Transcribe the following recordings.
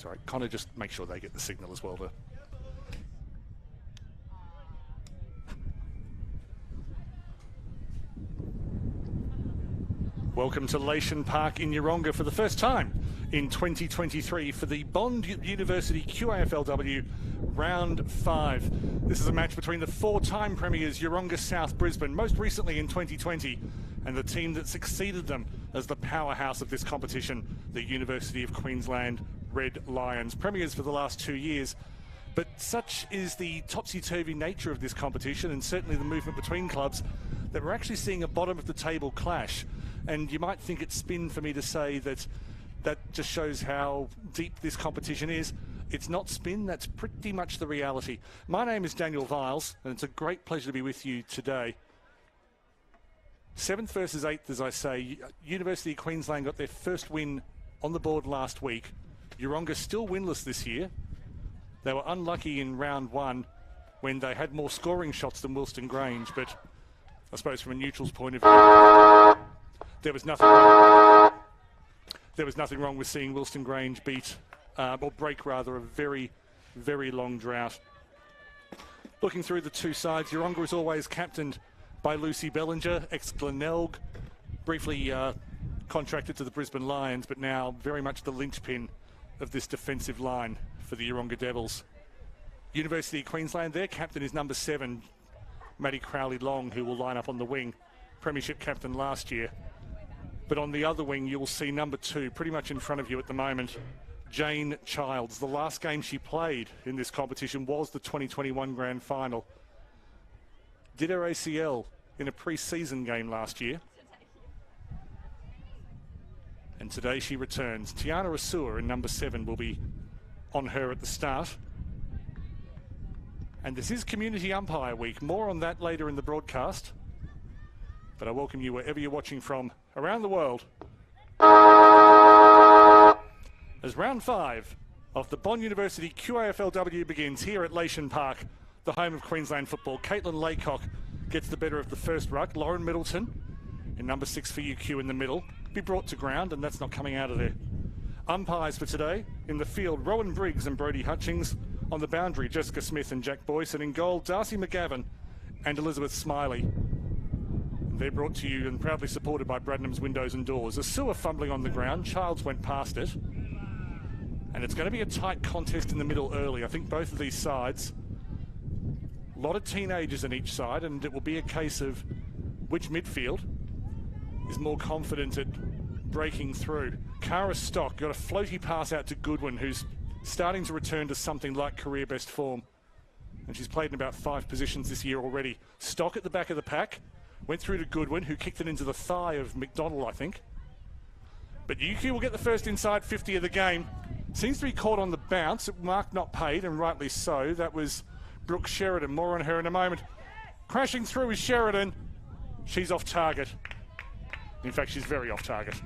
right. Connor, just make sure they get the signal as well there. Welcome to Lation Park in Yeronga for the first time in 2023 for the Bond University QAFLW Round 5. This is a match between the four-time premiers Yeronga South Brisbane, most recently in 2020, and the team that succeeded them as the powerhouse of this competition, the University of Queensland Red Lions, premiers for the last 2 years. But such is the topsy-turvy nature of this competition, and certainly the movement between clubs, that we're actually seeing a bottom-of-the-table clash. And you might think it's spin for me to say that that just shows how deep this competition is. It's not spin, that's pretty much the reality. My name is Daniel Viles, and it's a great pleasure to be with you today. 7th versus 8th, as I say. University of Queensland got their first win on the board last week. Yeronga still winless this year. They were unlucky in round 1 when they had more scoring shots than Wilston Grange, but I suppose from a neutral's point of view, there was nothing wrong. There was nothing wrong with seeing Wilston Grange beat, or break rather, a very, very long drought. Looking through the two sides, Yeronga is always captained by Lucy Bellinger, ex-Glenelg, briefly contracted to the Brisbane Lions, but now very much the linchpin of this defensive line for the Yeronga Devils. University of Queensland, their captain is number 7, Maddie Crowley-Long, who will line up on the wing, premiership captain last year. But on the other wing, you'll see number 2, pretty much in front of you at the moment, Jane Childs. The last game she played in this competition was the 2021 Grand Final. Did her ACL in a pre-season game last year. And today she returns. Tiana Asua in number 7 will be on her at the start. And this is Community Umpire Week. More on that later in the broadcast. But I welcome you wherever you're watching from around the world as round 5 of the Bond University QAFLW begins here at Lation Park, the home of Queensland football. Caitlin Laycock gets the better of the first ruck. Lauren Middleton in number 6 for UQ in the middle. Be brought to ground, and that's not coming out of there. Umpires for today in the field, Rowan Briggs and Brodie Hutchings. On the boundary, Jessica Smith and Jack Boyce. And in goal, Darcy McGavin and Elizabeth Smiley. They're brought to you and proudly supported by Bradnam's Windows and Doors. Asua fumbling on the ground. Childs went past it. And it's going to be a tight contest in the middle early. I think both of these sides, a lot of teenagers on each side, and it will be a case of which midfield is more confident at breaking through. Cara Stock got a floaty pass out to Goodwin, who's starting to return to something like career best form. And she's played in about 5 positions this year already. Stock at the back of the pack. Went through to Goodwin, who kicked it into the thigh of McDonald, I think. But UQ will get the first inside 50 of the game. Seems to be caught on the bounce. Mark not paid, and rightly so. That was Brooke Sheridan. More on her in a moment. Crashing through is Sheridan. She's off target. In fact, she's very off target.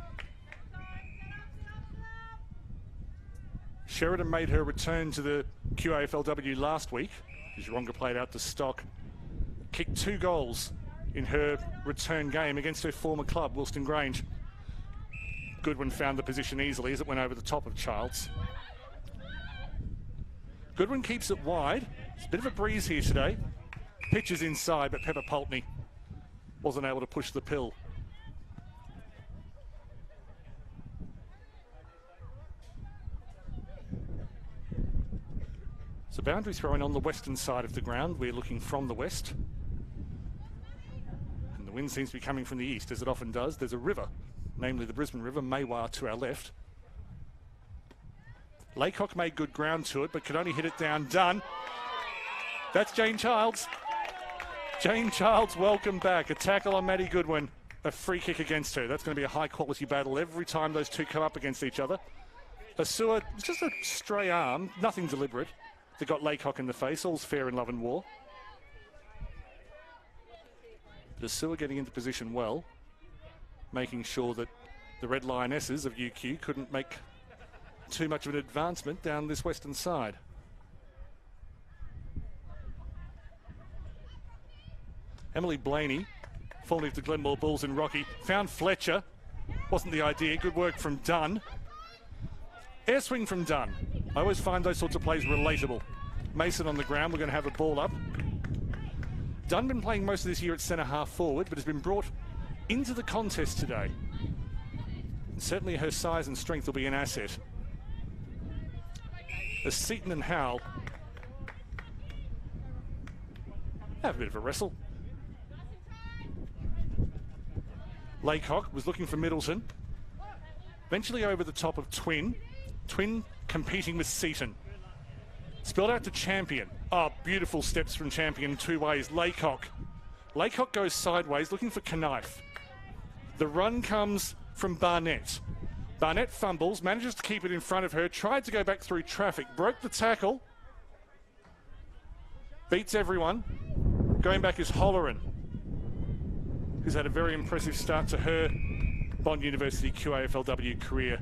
Sheridan made her return to the QAFLW last week, as Yeronga played out to Stock. Kicked 2 goals in her return game against her former club, Wilston Grange. Goodwin found the position easily as it went over the top of Childs. Goodwin keeps it wide. It's a bit of a breeze here today. Pitch is inside, but Pepper Pulteney wasn't able to push the pill. So boundary throwing on the western side of the ground. We're looking from the west. And the wind seems to be coming from the east, as it often does. There's a river, namely the Brisbane River, Maywar to our left. Laycock made good ground to it, but could only hit it down. Done. That's Jane Childs. Jane Childs, welcome back. A tackle on Maddie Goodwin. A free kick against her. That's going to be a high-quality battle every time those two come up against each other. Asua, just a stray arm, nothing deliberate. They got Laycock in the face. All's fair in love and war. But Asua getting into position well, making sure that the Red Lionesses of UQ couldn't make too much of an advancement down this western side. Emily Blaney, formerly of the Glenmore Bulls in Rocky, found Fletcher. Wasn't the idea. Good work from Dunn. Air swing from Dunn. I always find those sorts of plays relatable. Mason on the ground, we're going to have a ball up. Dunn been playing most of this year at centre half forward, but has been brought into the contest today. And certainly her size and strength will be an asset. As Seaton and Howell have a bit of a wrestle. Laycock was looking for Middleton. Eventually over the top of Twin. Twin competing with Seaton. Spilled out to Champion. Oh, beautiful steps from Champion two ways. Laycock. Laycock goes sideways looking for Knife. The run comes from Barnett. Barnett fumbles, manages to keep it in front of her, tried to go back through traffic, broke the tackle. Beats everyone. Going back is Holleran, who's had a very impressive start to her Bond University QAFLW career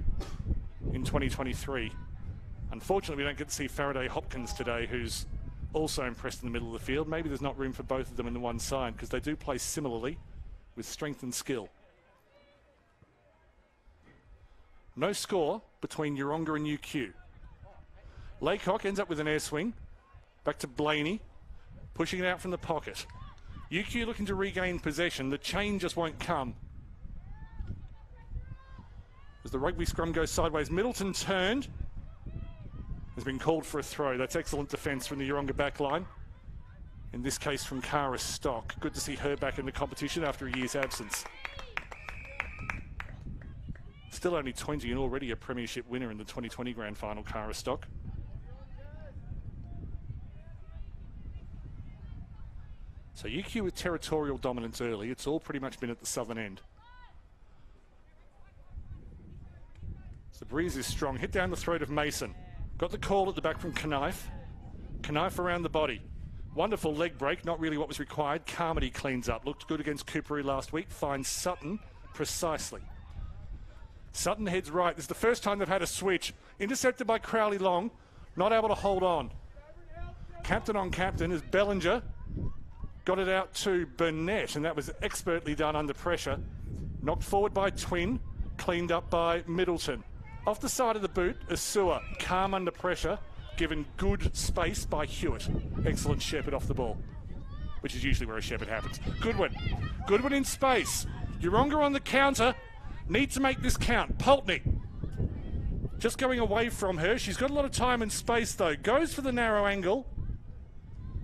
in 2023. Unfortunately, we don't get to see Faraday Hopkins today, who's also impressed in the middle of the field. Maybe there's not room for both of them in the one side because they do play similarly with strength and skill. No score between Yeronga and UQ. Laycock ends up with an air swing. Back to Blaney, pushing it out from the pocket. UQ looking to regain possession. The chain just won't come. As the rugby scrum goes sideways, Middleton turned. Has been called for a throw. That's excellent defence from the Yeronga back line. In this case from Cara Stock. Good to see her back in the competition after a year's absence. Still only 20 and already a premiership winner in the 2020 grand final, Cara Stock. So UQ with territorial dominance early. It's all pretty much been at the southern end. The breeze is strong. Hit down the throat of Mason. Got the call at the back from Knife. Knife around the body. Wonderful leg break. Not really what was required. Carmody cleans up. Looked good against Cooperoo last week. Finds Sutton precisely. Sutton heads right. This is the first time they've had a switch. Intercepted by Crowley Long. Not able to hold on. Captain on captain is Bellinger. Got it out to Burnett, and that was expertly done under pressure. Knocked forward by Twin. Cleaned up by Middleton. Off the side of the boot, Asua, calm under pressure, given good space by Hewitt. Excellent shepherd off the ball, which is usually where a shepherd happens. Goodwin. Goodwin in space. Yeronga on the counter. Need to make this count. Pulteney. Just going away from her. She's got a lot of time and space, though. Goes for the narrow angle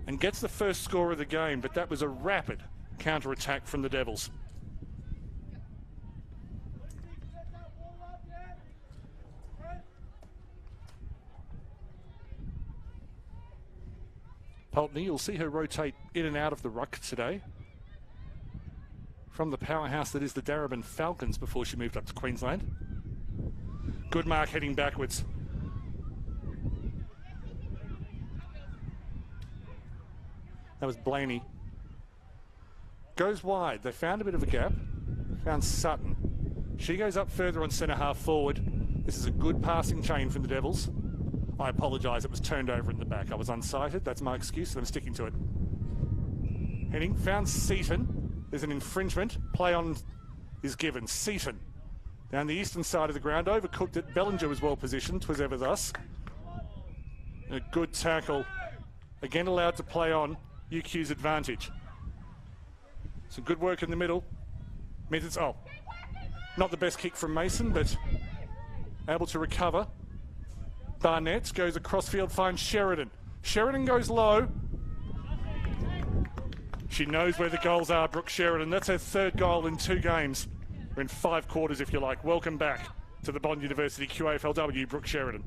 and gets the first score of the game, but that was a rapid counter-attack from the Devils. Pulteney, you'll see her rotate in and out of the ruck today from the powerhouse that is the Darebin Falcons before she moved up to Queensland. Good mark heading backwards. That was Blaney. Goes wide. They found a bit of a gap. Found Sutton. She goes up further on centre half forward. This is a good passing chain from the Devils. I apologise, it was turned over in the back. I was unsighted, that's my excuse, and I'm sticking to it. Heading, found Seaton. There's an infringement. Play on is given. Seaton. Down the eastern side of the ground, overcooked it. Bellinger was well positioned, 'twas ever thus. A good tackle. Again allowed to play on UQ's advantage. Some good work in the middle. Not the best kick from Mason, but able to recover. Barnett goes across field, finds Sheridan. Sheridan goes low. She knows where the goals are, Brooke Sheridan. That's her third goal in 2 games. Or in 5 quarters, if you like. Welcome back to the Bond University QAFLW, Brooke Sheridan.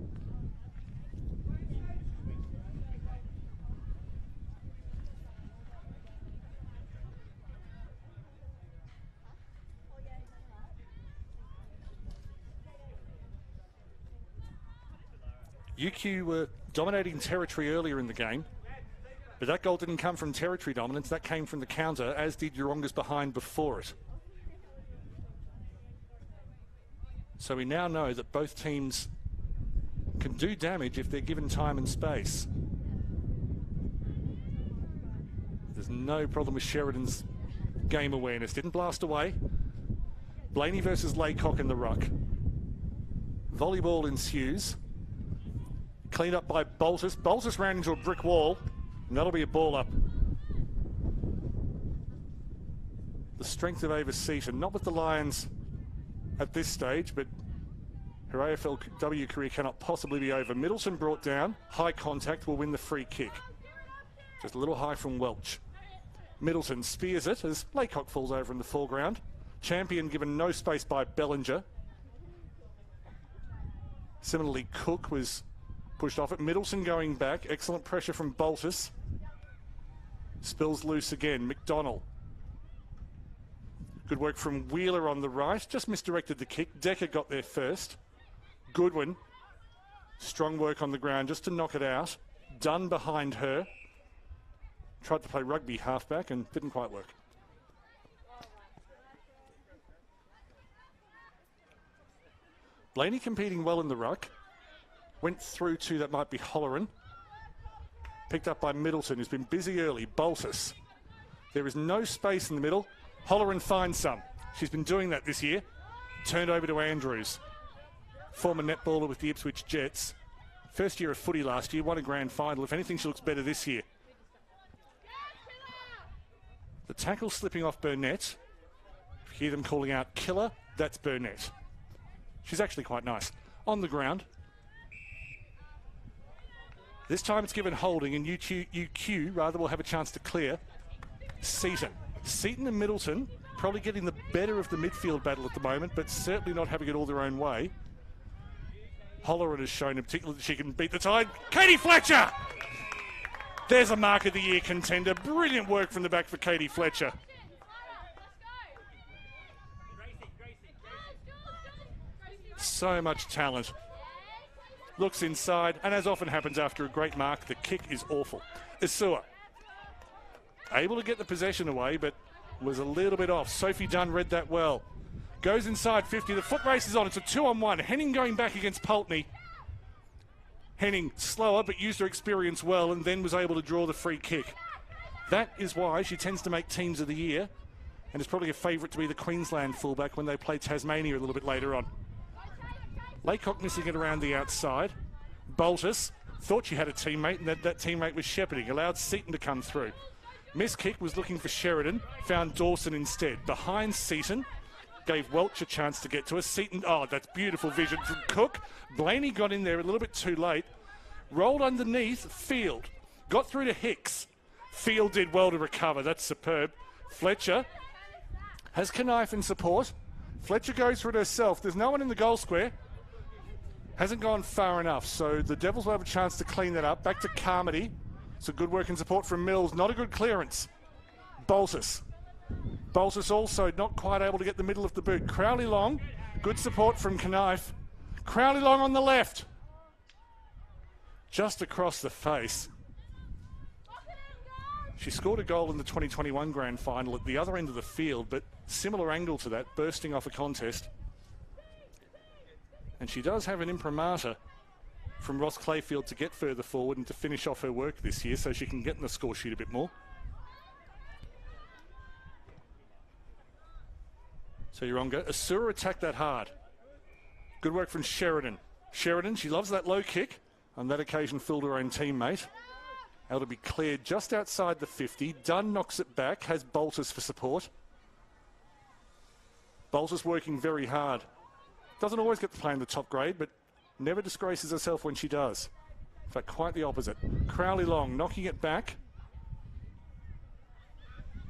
UQ were dominating territory earlier in the game, but that goal didn't come from territory dominance. That came from the counter, as did Yeronga's behind before it. So we now know that both teams can do damage if they're given time and space. There's no problem with Sheridan's game awareness. Didn't blast away. Blaney versus Laycock in the ruck. Volleyball ensues. Cleaned up by Boltus. Boltus ran into a brick wall, and that'll be a ball up. The strength of Ava Seaton, not with the Lions at this stage, but her AFLW career cannot possibly be over. Middleton brought down. High contact will win the free kick. Just a little high from Welch. Middleton spears it as Laycock falls over in the foreground. Champion given no space by Bellinger. Similarly, Cook was pushed off it. Middleton going back. Excellent pressure from Boltus. Spills loose again. McDonald. Good work from Wheeler on the right. Just misdirected the kick. Decker got there first. Goodwin. Strong work on the ground just to knock it out. Dunn behind her. Tried to play rugby halfback and didn't quite work. Blaney competing well in the ruck. Went through to, that might be Holleran. Picked up by Middleton, who's been busy early. Boltus. There is no space in the middle. Holleran finds some. She's been doing that this year. Turned over to Andrews. Former netballer with the Ipswich Jets. First year of footy last year, won a grand final. If anything, she looks better this year. The tackle slipping off Burnett. If you hear them calling out killer, that's Burnett. She's actually quite nice. On the ground. This time it's given holding, and UQ rather will have a chance to clear. Seaton. Seaton and Middleton probably getting the better of the midfield battle at the moment, but certainly not having it all their own way. Holleran has shown in particular that she can beat the tide. Katie Fletcher! There's a Mark of the Year contender. Brilliant work from the back for Katie Fletcher. So much talent. Looks inside, and as often happens after a great mark, the kick is awful. Isua. Able to get the possession away, but was a little bit off. Sophie Dunn read that well. Goes inside 50. The foot race is on. It's a 2-on-1. Henning going back against Pulteney. Henning slower, but used her experience well, and then was able to draw the free kick. That is why she tends to make teams of the year, and is probably a favourite to be the Queensland fullback when they play Tasmania a little bit later on. Laycock missing it around the outside. Boltus thought she had a teammate, and that teammate was shepherding. Allowed Seaton to come through. Miss kick was looking for Sheridan. Found Dawson instead. Behind Seaton. Gave Welch a chance to get to her. Seaton, oh, that's beautiful vision from Cook. Blaney got in there a little bit too late. Rolled underneath. Field. Got through to Hicks. Field did well to recover. That's superb. Fletcher has Knife in support. Fletcher goes for it herself. There's no one in the goal square. Hasn't gone far enough, so the Devils will have a chance to clean that up. Back to Carmody. So good work and support from Mills. Not a good clearance. Boltus. Boltus also not quite able to get the middle of the boot. Crowley Long. Good support from Knife. Crowley Long on the left. Just across the face. She scored a goal in the 2021 grand final at the other end of the field, but similar angle to that, bursting off a contest. And she does have an imprimatur from Ross Clayfield to get further forward and to finish off her work this year, so she can get in the score sheet a bit more. So Yeronga, Asura attacked that hard. Good work from Sheridan. Sheridan, she loves that low kick. On that occasion, fooled her own teammate. Able to be cleared just outside the 50. Dunn knocks it back, has Boltus for support. Boltus working very hard. Doesn't always get to play in the top grade, but never disgraces herself when she does. In fact, quite the opposite. Crowley Long knocking it back.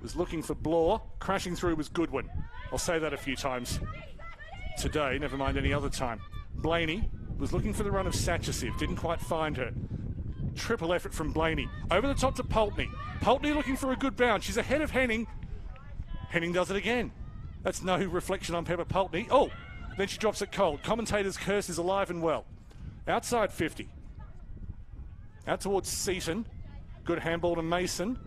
Was looking for Blore. Crashing through was Goodwin. I'll say that a few times today, never mind any other time. Blaney was looking for the run of Satchisiv. Didn't quite find her. Triple effort from Blaney. Over the top to Pulteney. Pulteney looking for a good bounce. She's ahead of Henning. Henning does it again. That's no reflection on Pepper Pulteney. Oh! Then she drops it cold. Commentator's curse is alive and well. Outside 50. Out towards Seaton. Good handball to Mason.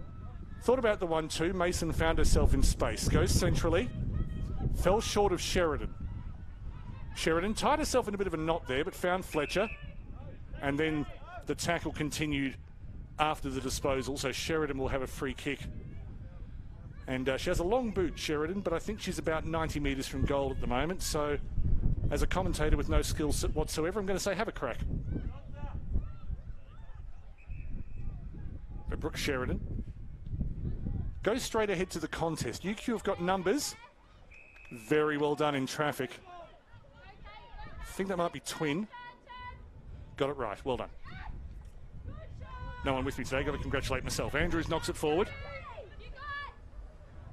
Thought about the 1-2. Mason found herself in space. Goes centrally. Fell short of Sheridan. Sheridan tied herself in a bit of a knot there, but found Fletcher. And then the tackle continued after the disposal, so Sheridan will have a free kick. And she has a long boot, Sheridan, but I think she's about 90 metres from goal at the moment. So, as a commentator with no skills whatsoever, I'm going to say have a crack. Brooke Sheridan goes straight ahead to the contest. UQ have got numbers. Very well done in traffic. I think that might be Twin. Got it right. Well done. No one with me today. Got to congratulate myself. Andrews knocks it forward.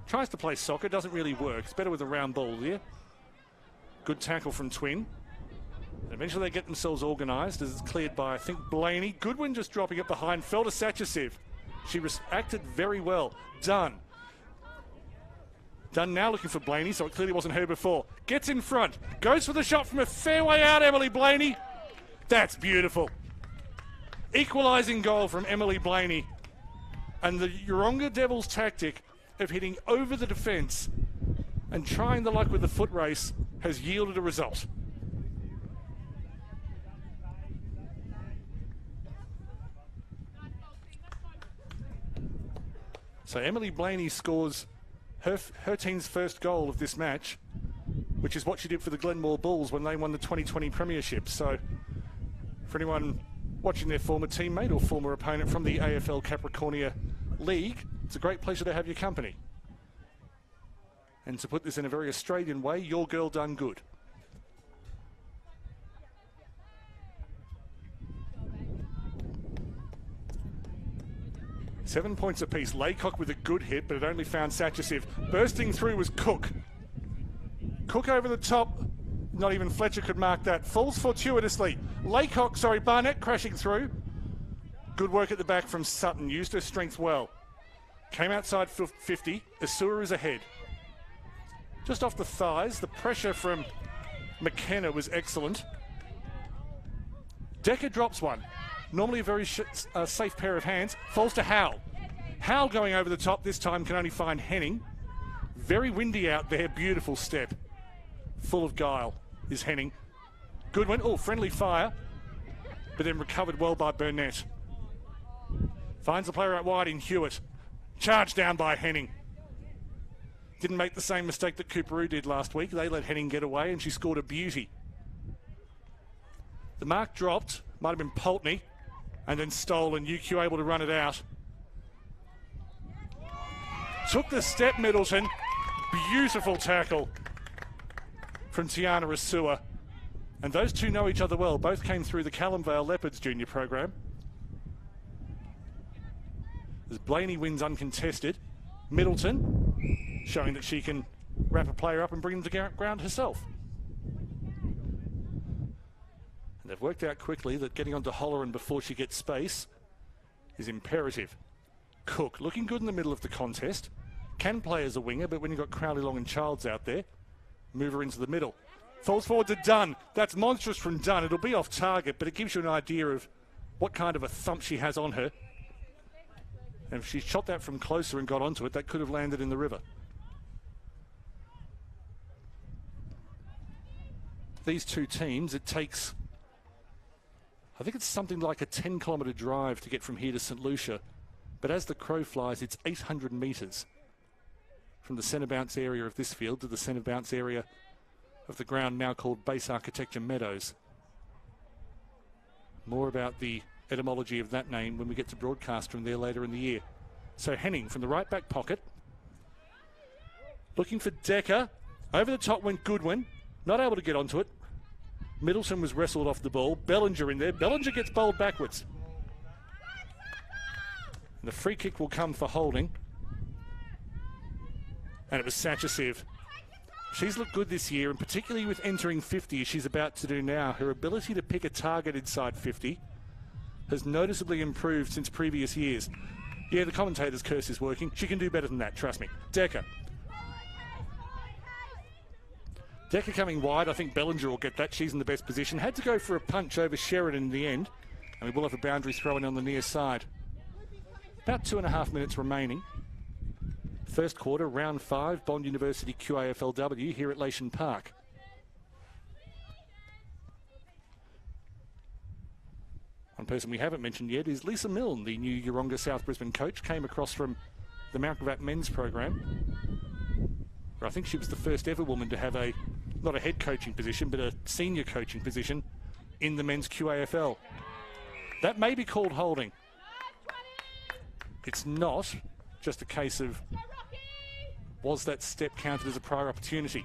Tries to play soccer. Doesn't really work. It's better with a round ball here. Good tackle from Twin. And eventually they get themselves organised as it's cleared by, I think, Blaney. Goodwin just dropping it behind. Fell to Sachasev. She acted very well. Dunn now looking for Blaney, so it clearly wasn't her before. Gets in front. Goes for the shot from a fair way out, Emily Blaney. That's beautiful. Equalising goal from Emily Blaney. And the Yeronga Devils' tactic of hitting over the defence and trying the luck with the foot race has yielded a result. So Emily Blaney scores her team's first goal of this match, which is what she did for the Glenmore Bulls when they won the 2020 Premiership. So for anyone watching their former teammate or former opponent from the AFL Capricornia League, it's a great pleasure to have your company. And to put this in a very Australian way, your girl done good. Seven points apiece. Laycock with a good hit, but it only found Sachasev. Bursting through was Cook. Cook over the top. Not even Fletcher could mark that. Falls fortuitously. Barnett crashing through. Good work at the back from Sutton. Used her strength well. Came outside 50. Asura is ahead. Just off the thighs. The pressure from McKenna was excellent. Decker drops one. Normally a very safe pair of hands. Falls to Howell. Howell going over the top. This time can only find Henning. Very windy out there. Beautiful step. Full of guile is Henning. Goodwin. Oh, friendly fire. But then recovered well by Burnett. Finds the player out wide in Hewitt. Charged down by Henning. Didn't make the same mistake that Cooperoo did last week. They let Henning get away and she scored a beauty. The mark dropped. Might have been Pulteney. And then stolen. UQ able to run it out. Took the step, Middleton. Beautiful tackle from Tiana Asua. And those two know each other well. Both came through the Callum Vale Leopards junior program. As Blaney wins uncontested. Middleton showing that she can wrap a player up and bring them to ground herself. They've worked out quickly that getting onto Holleran before she gets space is imperative. Cook looking good in the middle of the contest. Can play as a winger, but when you've got Crowley Long and Childs out there, move her into the middle. Falls forward to Dunn. That's monstrous from Dunn. It'll be off target, but it gives you an idea of what kind of a thump she has on her. And if she shot that from closer and got onto it, that could have landed in the river. These two teams, it takes, I think it's something like a 10-kilometre drive to get from here to St Lucia. But as the crow flies, it's 800 metres from the centre bounce area of this field to the centre bounce area of the ground now called Base Architecture Meadows. More about the etymology of that name when we get to broadcast from there later in the year. So Henning from the right back pocket. Looking for Decker. Over the top went Goodwin. Not able to get onto it. Middleton was wrestled off the ball. Bellinger in there. Bellinger gets bowled backwards. And the free kick will come for holding. And it was Sachasev. She's looked good this year, and particularly with entering 50 as she's about to do now. Her ability to pick a target inside 50 has noticeably improved since previous years. Yeah, the commentator's curse is working. She can do better than that, trust me. Decker. Decker coming wide. I think Bellinger will get that. She's in the best position. Had to go for a punch over Sheridan in the end. And we will have a boundary throw in on the near side. About 2.5 minutes remaining. First quarter, round 5, Bond University QAFLW here at Lation Park. One person we haven't mentioned yet is Lisa Milne, the new Yeronga South Brisbane coach. Came across from the Mount Gravatt men's program, where I think she was the first ever woman to have a, not a head coaching position, but a senior coaching position in the men's QAFL. That may be called holding. it's not just a case of was that step counted as a prior opportunity.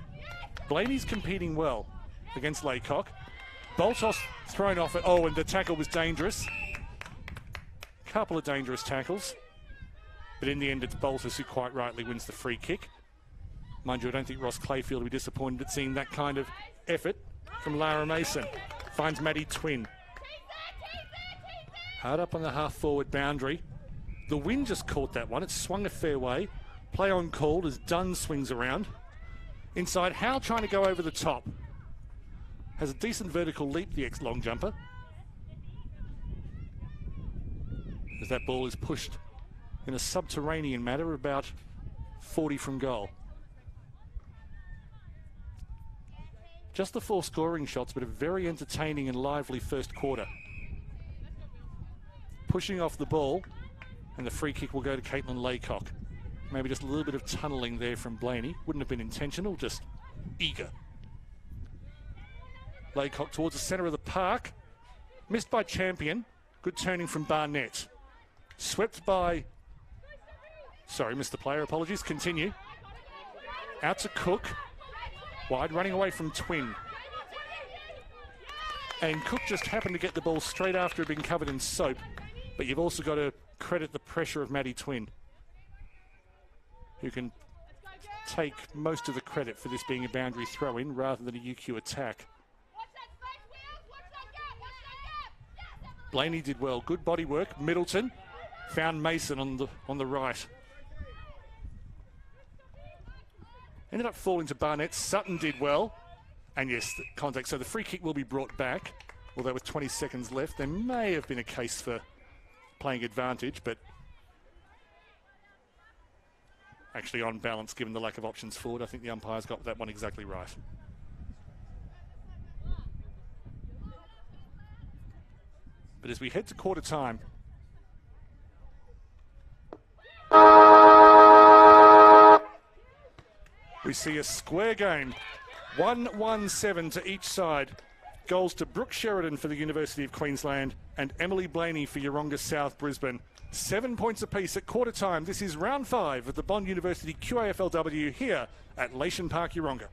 Blaney's competing well against Laycock. Boltos thrown off it. Oh, and the tackle was dangerous. Couple of dangerous tackles. But in the end, it's Boltos who quite rightly wins the free kick. Mind you, I don't think Ross Clayfield will be disappointed at seeing that kind of effort from Lara Mason. Finds Maddie Twin. Hard up on the half-forward boundary. The wind just caught that one. It swung a fair way. Play on called as Dunn swings around. Inside, Howe trying to go over the top. Has a decent vertical leap, the ex-long jumper. As that ball is pushed in a subterranean manner, about 40 from goal. Just the 4 scoring shots, but a very entertaining and lively first quarter. Pushing off the ball, and the free kick will go to Caitlin Laycock. Maybe just a little bit of tunnelling there from Blaney. Wouldn't have been intentional, just eager. Laycock towards the centre of the park. Missed by Champion. Good turning from Barnett. Swept by... Sorry, missed the player. Apologies. Continue. Out to Cook. Wide, running away from Twin. And Cook just happened to get the ball straight after it being covered in soap. But you've also got to credit the pressure of Maddie Twin, who can take most of the credit for this being a boundary throw-in rather than a UQ attack. Blaney did well. Good body work. Middleton found Mason on the right. Ended up falling to Barnett. Sutton did well. And yes, the contact. So the free kick will be brought back. Although with 20 seconds left, there may have been a case for playing advantage, but actually on balance, given the lack of options forward, I think the umpires got that one exactly right. But as we head to quarter time, we see a square game. 1-1-7 to each side. Goals to Brooke Sheridan for the University of Queensland and Emily Blaney for Yeronga South Brisbane. 7 points apiece at quarter time. This is round 5 of the Bond University QAFLW here at Lation Park, Yeronga.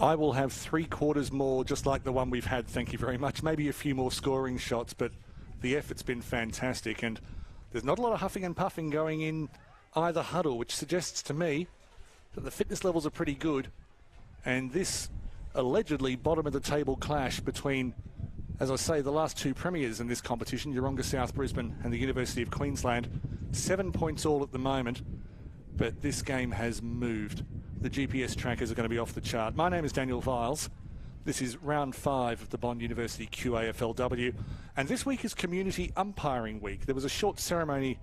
I will have 3 quarters more, just like the one we've had, thank you very much. Maybe a few more scoring shots, but the effort's been fantastic. And there's not a lot of huffing and puffing going in either huddle, which suggests to me that the fitness levels are pretty good. And this allegedly bottom-of-the-table clash between, as I say, the last 2 premiers in this competition, Yeronga, South Brisbane and the University of Queensland, 7 points all at the moment, but this game has moved. The GPS trackers are going to be off the chart. My name is Daniel Viles. This is round 5 of the Bond University QAFLW, and this week is Community Umpiring Week. There was a short ceremony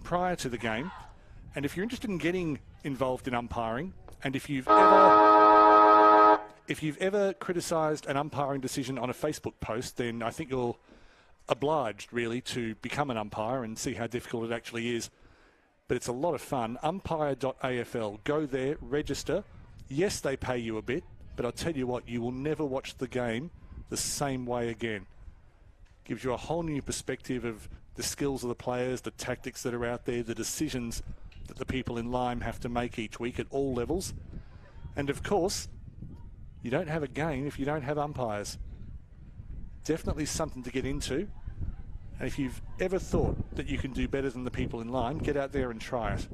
prior to the game, and if you're interested in getting involved in umpiring, and if you've ever criticised an umpiring decision on a Facebook post, then I think you're obliged, really, to become an umpire and see how difficult it actually is. But it's a lot of fun. Umpire.afl. Go there, register. Yes, they pay you a bit, but I'll tell you what, you will never watch the game the same way again. Gives you a whole new perspective of the skills of the players, the tactics that are out there, the decisions that the people in Lyme have to make each week at all levels. And of course, you don't have a game if you don't have umpires. Definitely something to get into. And if you've ever thought that you can do better than the people in Lyme, get out there and try it.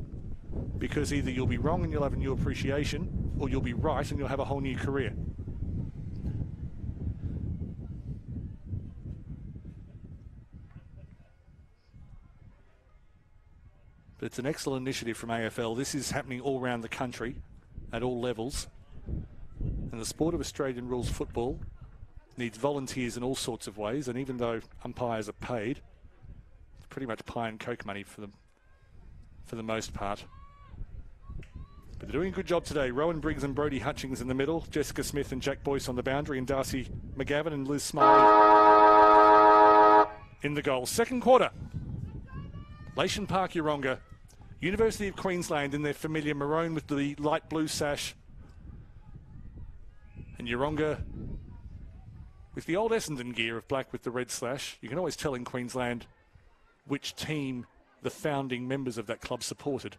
Because either you'll be wrong and you'll have a new appreciation, or you'll be right and you'll have a whole new career. But it's an excellent initiative from AFL. This is happening all around the country at all levels. And the sport of Australian rules football needs volunteers in all sorts of ways, and even though umpires are paid, it's pretty much pie and coke money for them, for the most part. But they're doing a good job today. Rowan Briggs and Brodie Hutchings in the middle, Jessica Smith and Jack Boyce on the boundary, and Darcy McGavin and Liz Smiley in the goal. Second quarter, Lation Park, Yeronga, University of Queensland in their familiar maroon with the light blue sash, and Yeronga with the old Essendon gear of black with the red slash. You can always tell in Queensland which team the founding members of that club supported.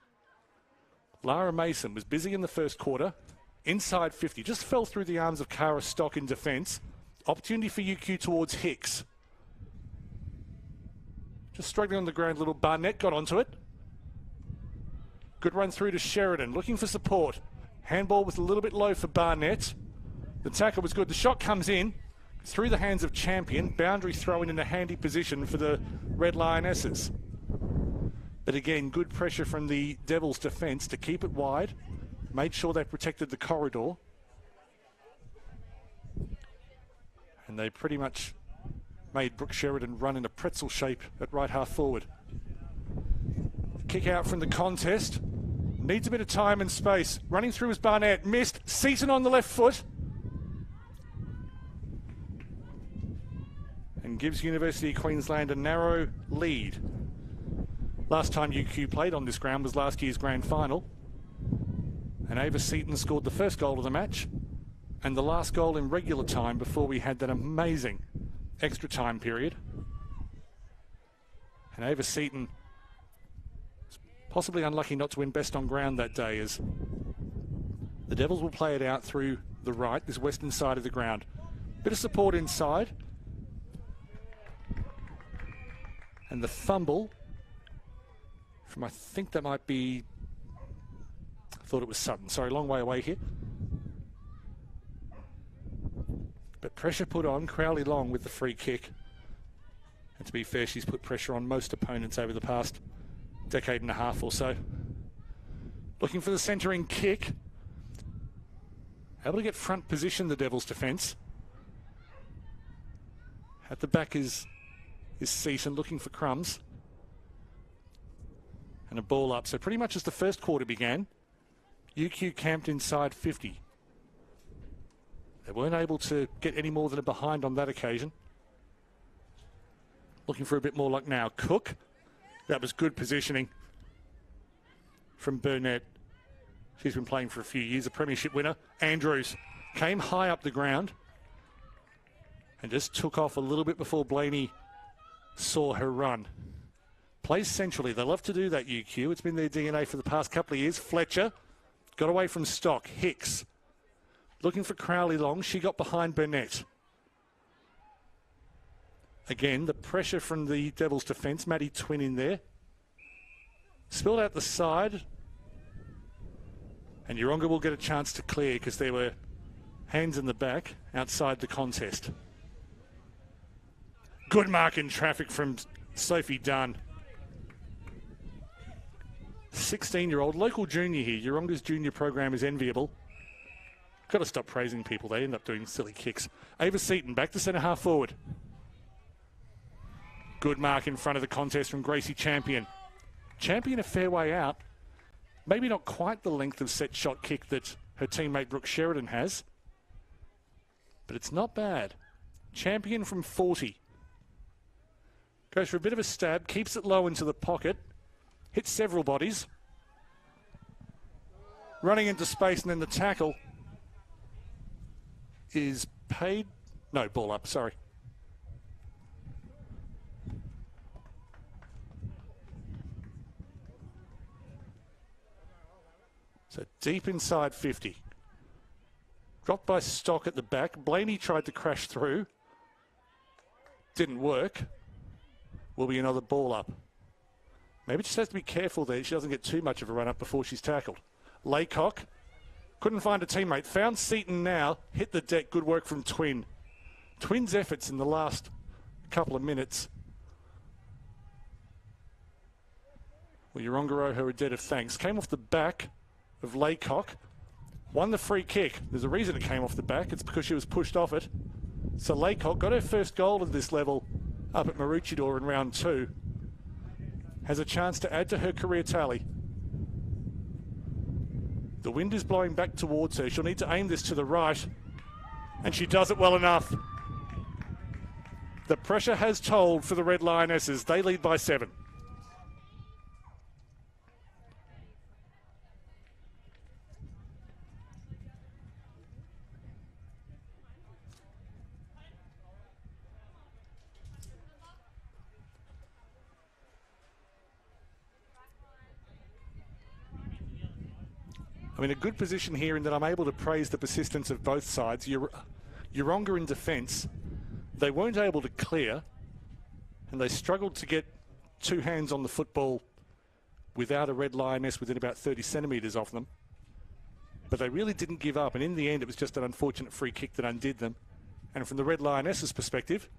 Lara Mason was busy in the first quarter, inside 50, just fell through the arms of Cara Stock in defence. Opportunity for UQ towards Hicks. Just struggling on the ground, little Barnett got onto it. Good run through to Sheridan, looking for support. Handball was a little bit low for Barnett. The tackle was good. The shot comes in through the hands of Champion. Boundary throw in a handy position for the Red Lionesses. But again, good pressure from the Devils' defence to keep it wide. Made sure they protected the corridor. And they pretty much made Brooke Sheridan run in a pretzel shape at right half forward. Kick out from the contest. Needs a bit of time and space. Running through is Barnett. Missed. Seaton on the left foot. And gives University of Queensland a narrow lead. Last time UQ played on this ground was last year's grand final. And Ava Seaton scored the first goal of the match and the last goal in regular time before we had that amazing extra time period. And Ava Seaton was possibly unlucky not to win best on ground that day, as the Devils will play it out through the right, this western side of the ground. Bit of support inside. And the fumble from, I think that might be, I thought it was Sutton. Sorry, long way away here. But pressure put on, Crowley Long with the free kick. And to be fair, she's put pressure on most opponents over the past decade and a half or so. Looking for the centering kick. Able to get front position, the Devils' defence. At the back is Seaton looking for crumbs. And a ball up. So pretty much as the first quarter began, UQ camped inside 50. They weren't able to get any more than a behind on that occasion. Looking for a bit more luck now. Cook. That was good positioning from Burnett. She's been playing for a few years, a premiership winner. Andrews came high up the ground and just took off a little bit before Blaney saw her run. Plays centrally. They love to do that, UQ. It's been their DNA for the past couple of years. Fletcher got away from Stock. Hicks Looking for Crowley long. She got behind Burnett. Again, the pressure from the Devils' defence. Maddie Twin in there. Spilled out the side. And Yeronga will get a chance to clear because there were hands in the back outside the contest. Good mark in traffic from Sophie Dunn. 16-year-old, local junior here. Yeronga's junior program is enviable. Got to stop praising people. They end up doing silly kicks. Ava Seaton back to centre half forward. Good mark in front of the contest from Gracie Champion. Champion a fair way out. Maybe not quite the length of set shot kick that her teammate Brooke Sheridan has. But it's not bad. Champion from 40. Goes for a bit of a stab. Keeps it low into the pocket. Hits several bodies. Running into space and then the tackle is paid. No, ball up, sorry. So deep inside 50. Dropped by Stock at the back. Blaney tried to crash through. Didn't work. Will be another ball up. Maybe just has to be careful there. She doesn't get too much of a run up before she's tackled. Laycock. Couldn't find a teammate. Found Seaton now. Hit the deck. Good work from Twin. Twin's efforts in the last couple of minutes. Well, Yeronga owe her a debt of thanks. Came off the back of Laycock. Won the free kick. There's a reason it came off the back. It's because she was pushed off it. So Laycock got her first goal at this level up at Maroochydore in round 2. Has a chance to add to her career tally. The wind is blowing back towards her. She'll need to aim this to the right. And she does it well enough. The pressure has told for the Red Lionesses. They lead by 7. I'm in a good position here in that I'm able to praise the persistence of both sides. Yeronga in defence, they weren't able to clear, and they struggled to get two hands on the football without a Red Lioness within about 30 centimetres of them. But they really didn't give up, and in the end it was just an unfortunate free kick that undid them. And from the Red Lionesses' perspective,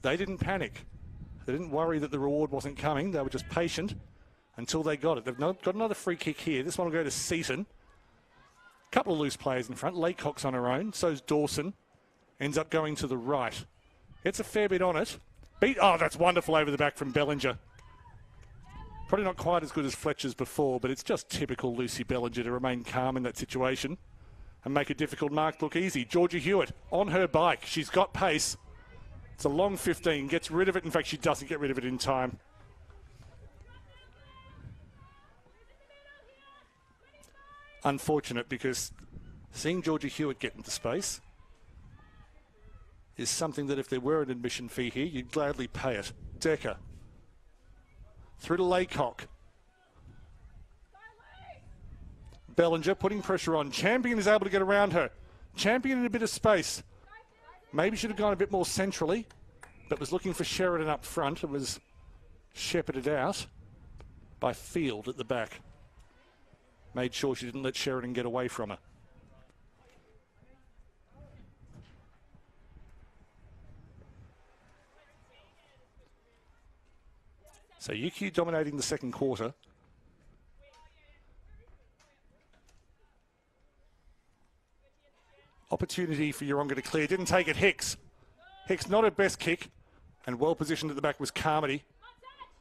they didn't panic. They didn't worry that the reward wasn't coming. They were just patient until they got it. They've got another free kick here. This one will go to Seaton. Couple of loose players in front. Laycock's on her own. So's Dawson. Ends up going to the right. Gets a fair bit on it. Oh, that's wonderful over the back from Bellinger. Probably not quite as good as Fletcher's before, but it's just typical Lucy Bellinger to remain calm in that situation and make a difficult mark look easy. Georgia Hewitt on her bike. She's got pace. It's a long 15. Gets rid of it. In fact, she doesn't get rid of it in time. Unfortunate, because seeing Georgia Hewitt get into space is something that if there were an admission fee here, you'd gladly pay it. Decker. Through to Laycock. Bellinger putting pressure on. Champion is able to get around her. Champion in a bit of space. Maybe should have gone a bit more centrally, but was looking for Sheridan up front. It was shepherded out by Field at the back. Made sure she didn't let Sheridan get away from her. So UQ dominating the second quarter. Opportunity for Yeronga to clear. Didn't take it. Hicks. Hicks not her best kick. And well positioned at the back was Carmody.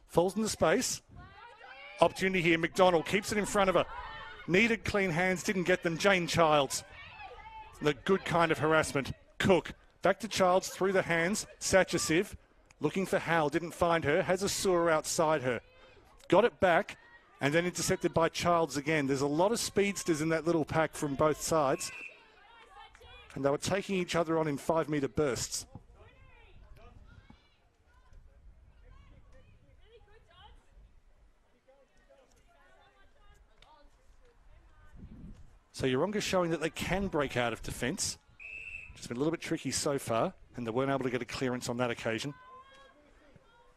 Falls into space. Opportunity here. McDonald keeps it in front of her. Needed clean hands, didn't get them. Jane Childs. The good kind of harassment. Cook. Back to Childs through the hands. Satchasiv. Looking for Hal. Didn't find her. Has a sewer outside her. Got it back. And then intercepted by Childs again. There's a lot of speedsters in that little pack from both sides. And they were taking each other on in 5-metre bursts. So Yeronga showing that they can break out of defence. Just been a little bit tricky so far, and they weren't able to get a clearance on that occasion.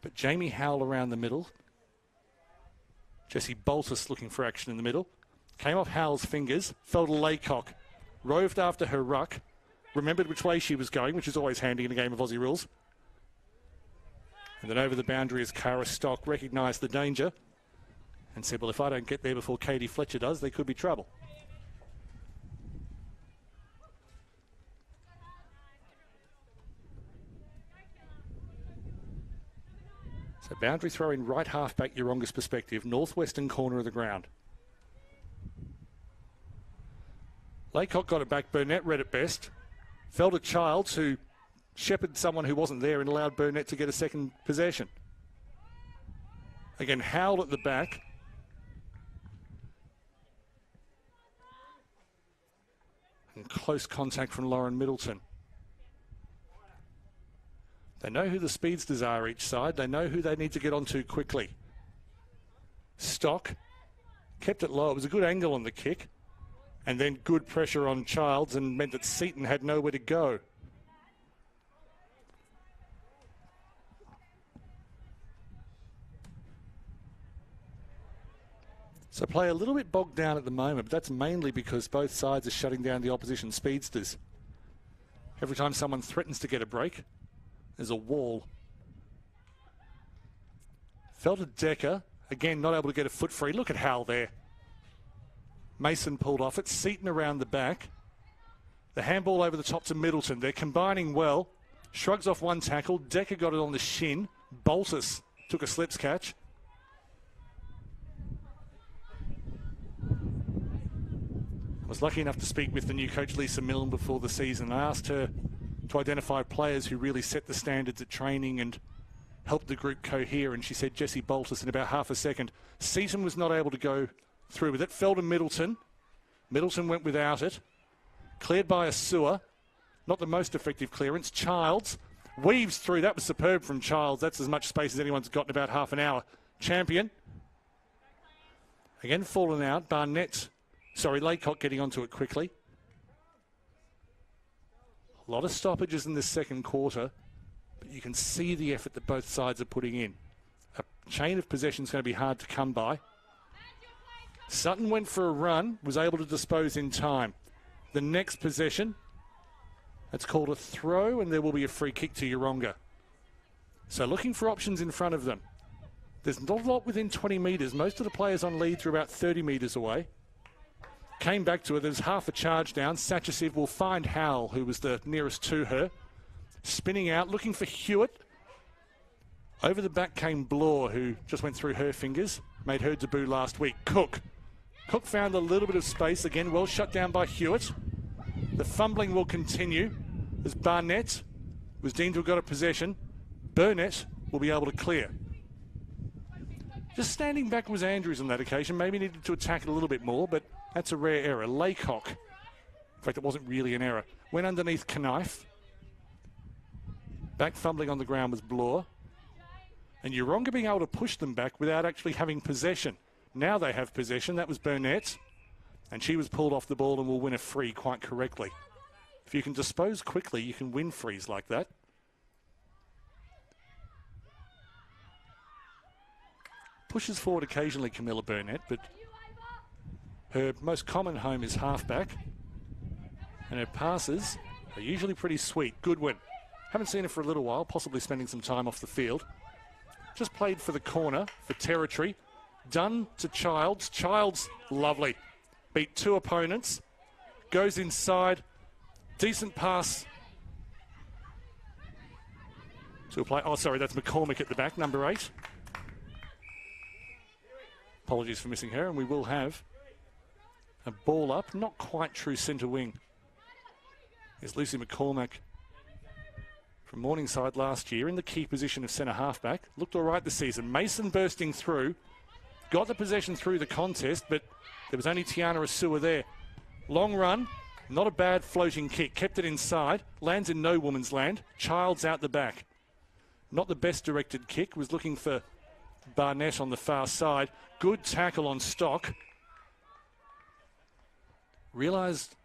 But Jamie Howell around the middle. Jessie Boltus looking for action in the middle. Came off Howell's fingers, fell to Laycock. Roved after her ruck. Remembered which way she was going, which is always handy in a game of Aussie rules. And then over the boundary as Cara Stock recognised the danger and said, well, if I don't get there before Katie Fletcher does, there could be trouble. So boundary throw in right half-back Yeronga's perspective, northwestern corner of the ground. Laycock got it back, Burnett read it best. Fell to Childs, who shepherded someone who wasn't there and allowed Burnett to get a second possession. Again, Howell at the back. And close contact from Lauren Middleton. They know who the speedsters are each side. They know who they need to get onto quickly. Stock kept it low. It was a good angle on the kick. And then good pressure on Childs and meant that Seaton had nowhere to go. So play a little bit bogged down at the moment, but that's mainly because both sides are shutting down the opposition speedsters. Every time someone threatens to get a break, there's a wall. Fell to Decker. Again, not able to get a foot free. Look at Hal there. Mason pulled off it. Seaton around the back. The handball over the top to Middleton. They're combining well. Shrugs off one tackle. Decker got it on the shin. Boltus took a slips catch. I was lucky enough to speak with the new coach, Lisa Milne, before the season. I asked her to identify players who really set the standards at training and helped the group cohere, and she said Jessie Boltus in about half a second. Seaton was not able to go through with it. Fell to Middleton. Middleton went without it. Cleared by a sewer. Not the most effective clearance. Childs weaves through. That was superb from Childs. That's as much space as anyone's got in about half an hour. Champion. Again fallen out. Laycock getting onto it quickly. A lot of stoppages in the second quarter, but you can see the effort that both sides are putting in. A chain of possession is going to be hard to come by. Sutton went for a run, was able to dispose in time. The next possession, that's called a throw, and there will be a free kick to Yeronga. So looking for options in front of them. There's not a lot within 20 metres. Most of the players on lead are about 30 metres away. Came back to it. There's half a charge down. Satchisiv will find Howell, who was the nearest to her. Spinning out, looking for Hewitt. Over the back came Bloor, who just went through her fingers. Made her debut last week. Cook found a little bit of space. Again, well shut down by Hewitt. The fumbling will continue as Barnett was deemed to have got a possession. Burnett will be able to clear. Just standing back was Andrews on that occasion. Maybe needed to attack it a little bit more, but that's a rare error. Laycock, in fact, it wasn't really an error. Went underneath Knife. Back fumbling on the ground was Bloor. And Yeronga being able to push them back without actually having possession. Now they have possession. That was Burnett. And she was pulled off the ball and will win a free quite correctly. If you can dispose quickly, you can win frees like that. Pushes forward occasionally, Camilla Burnett, but her most common home is halfback. And her passes are usually pretty sweet. Goodwin. Haven't seen her for a little while, possibly spending some time off the field. Just played for the corner, for territory. Done to Childs. Childs, lovely. Beat two opponents. Goes inside. Decent pass. To a play. Oh, sorry, that's McCormick at the back, number 8. Apologies for missing her, and we will have a ball up. Not quite true centre wing. Here's Lucy McCormick from Morningside last year in the key position of centre halfback. Looked all right this season. Mason bursting through. Got the possession through the contest, but there was only Tiana Asua there. Long run. Not a bad floating kick. Kept it inside. Lands in no woman's land. Childs out the back. Not the best directed kick. Was looking for Barnett on the far side. Good tackle on Stock. realised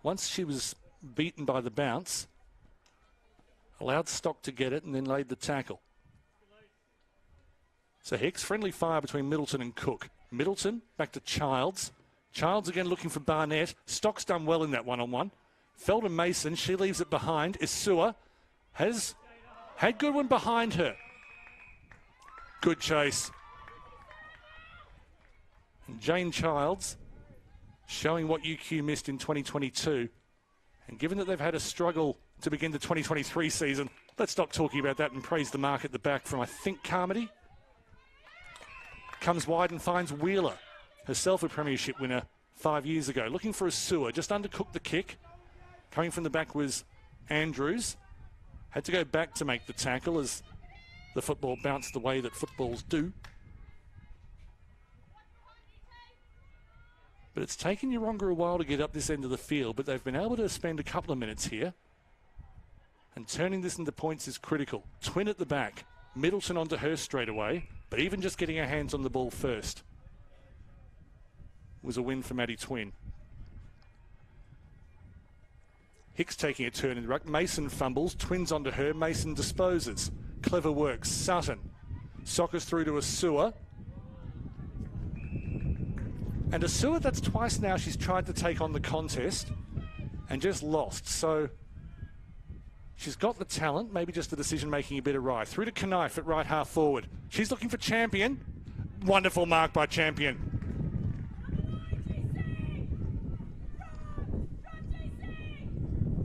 once she was beaten by the bounce, allowed Stock to get it and then laid the tackle. So Hicks, friendly fire between Middleton and Cook. Middleton back to Childs. Childs again looking for Barnett. Stock's done well in that one-on-one. Felton Mason, she leaves it behind. Isua has had Goodwin behind her. Good chase. And Jane Childs showing what UQ missed in 2022. And given that they've had a struggle to begin the 2023 season, let's stop talking about that and praise the mark at the back from, I think, Carmody. Comes wide and finds Wheeler, herself a premiership winner 5 years ago. Looking for Isua, just undercooked the kick. Coming from the back was Andrews. Had to go back to make the tackle as the football bounced the way that footballs do. But it's taken Yeronga a while to get up this end of the field, but they've been able to spend a couple of minutes here. And turning this into points is critical. Twin at the back. Middleton onto her straight away, but even just getting her hands on the ball first was a win for Maddie Twin. Hicks taking a turn in the ruck. Mason fumbles. Twins onto her. Mason disposes. Clever work. Sutton. Sockers through to Isua. And Isua, that's twice now she's tried to take on the contest and just lost. So she's got the talent, maybe just the decision-making a bit awry. Through to Knife at right half forward. She's looking for Champion. Wonderful mark by Champion.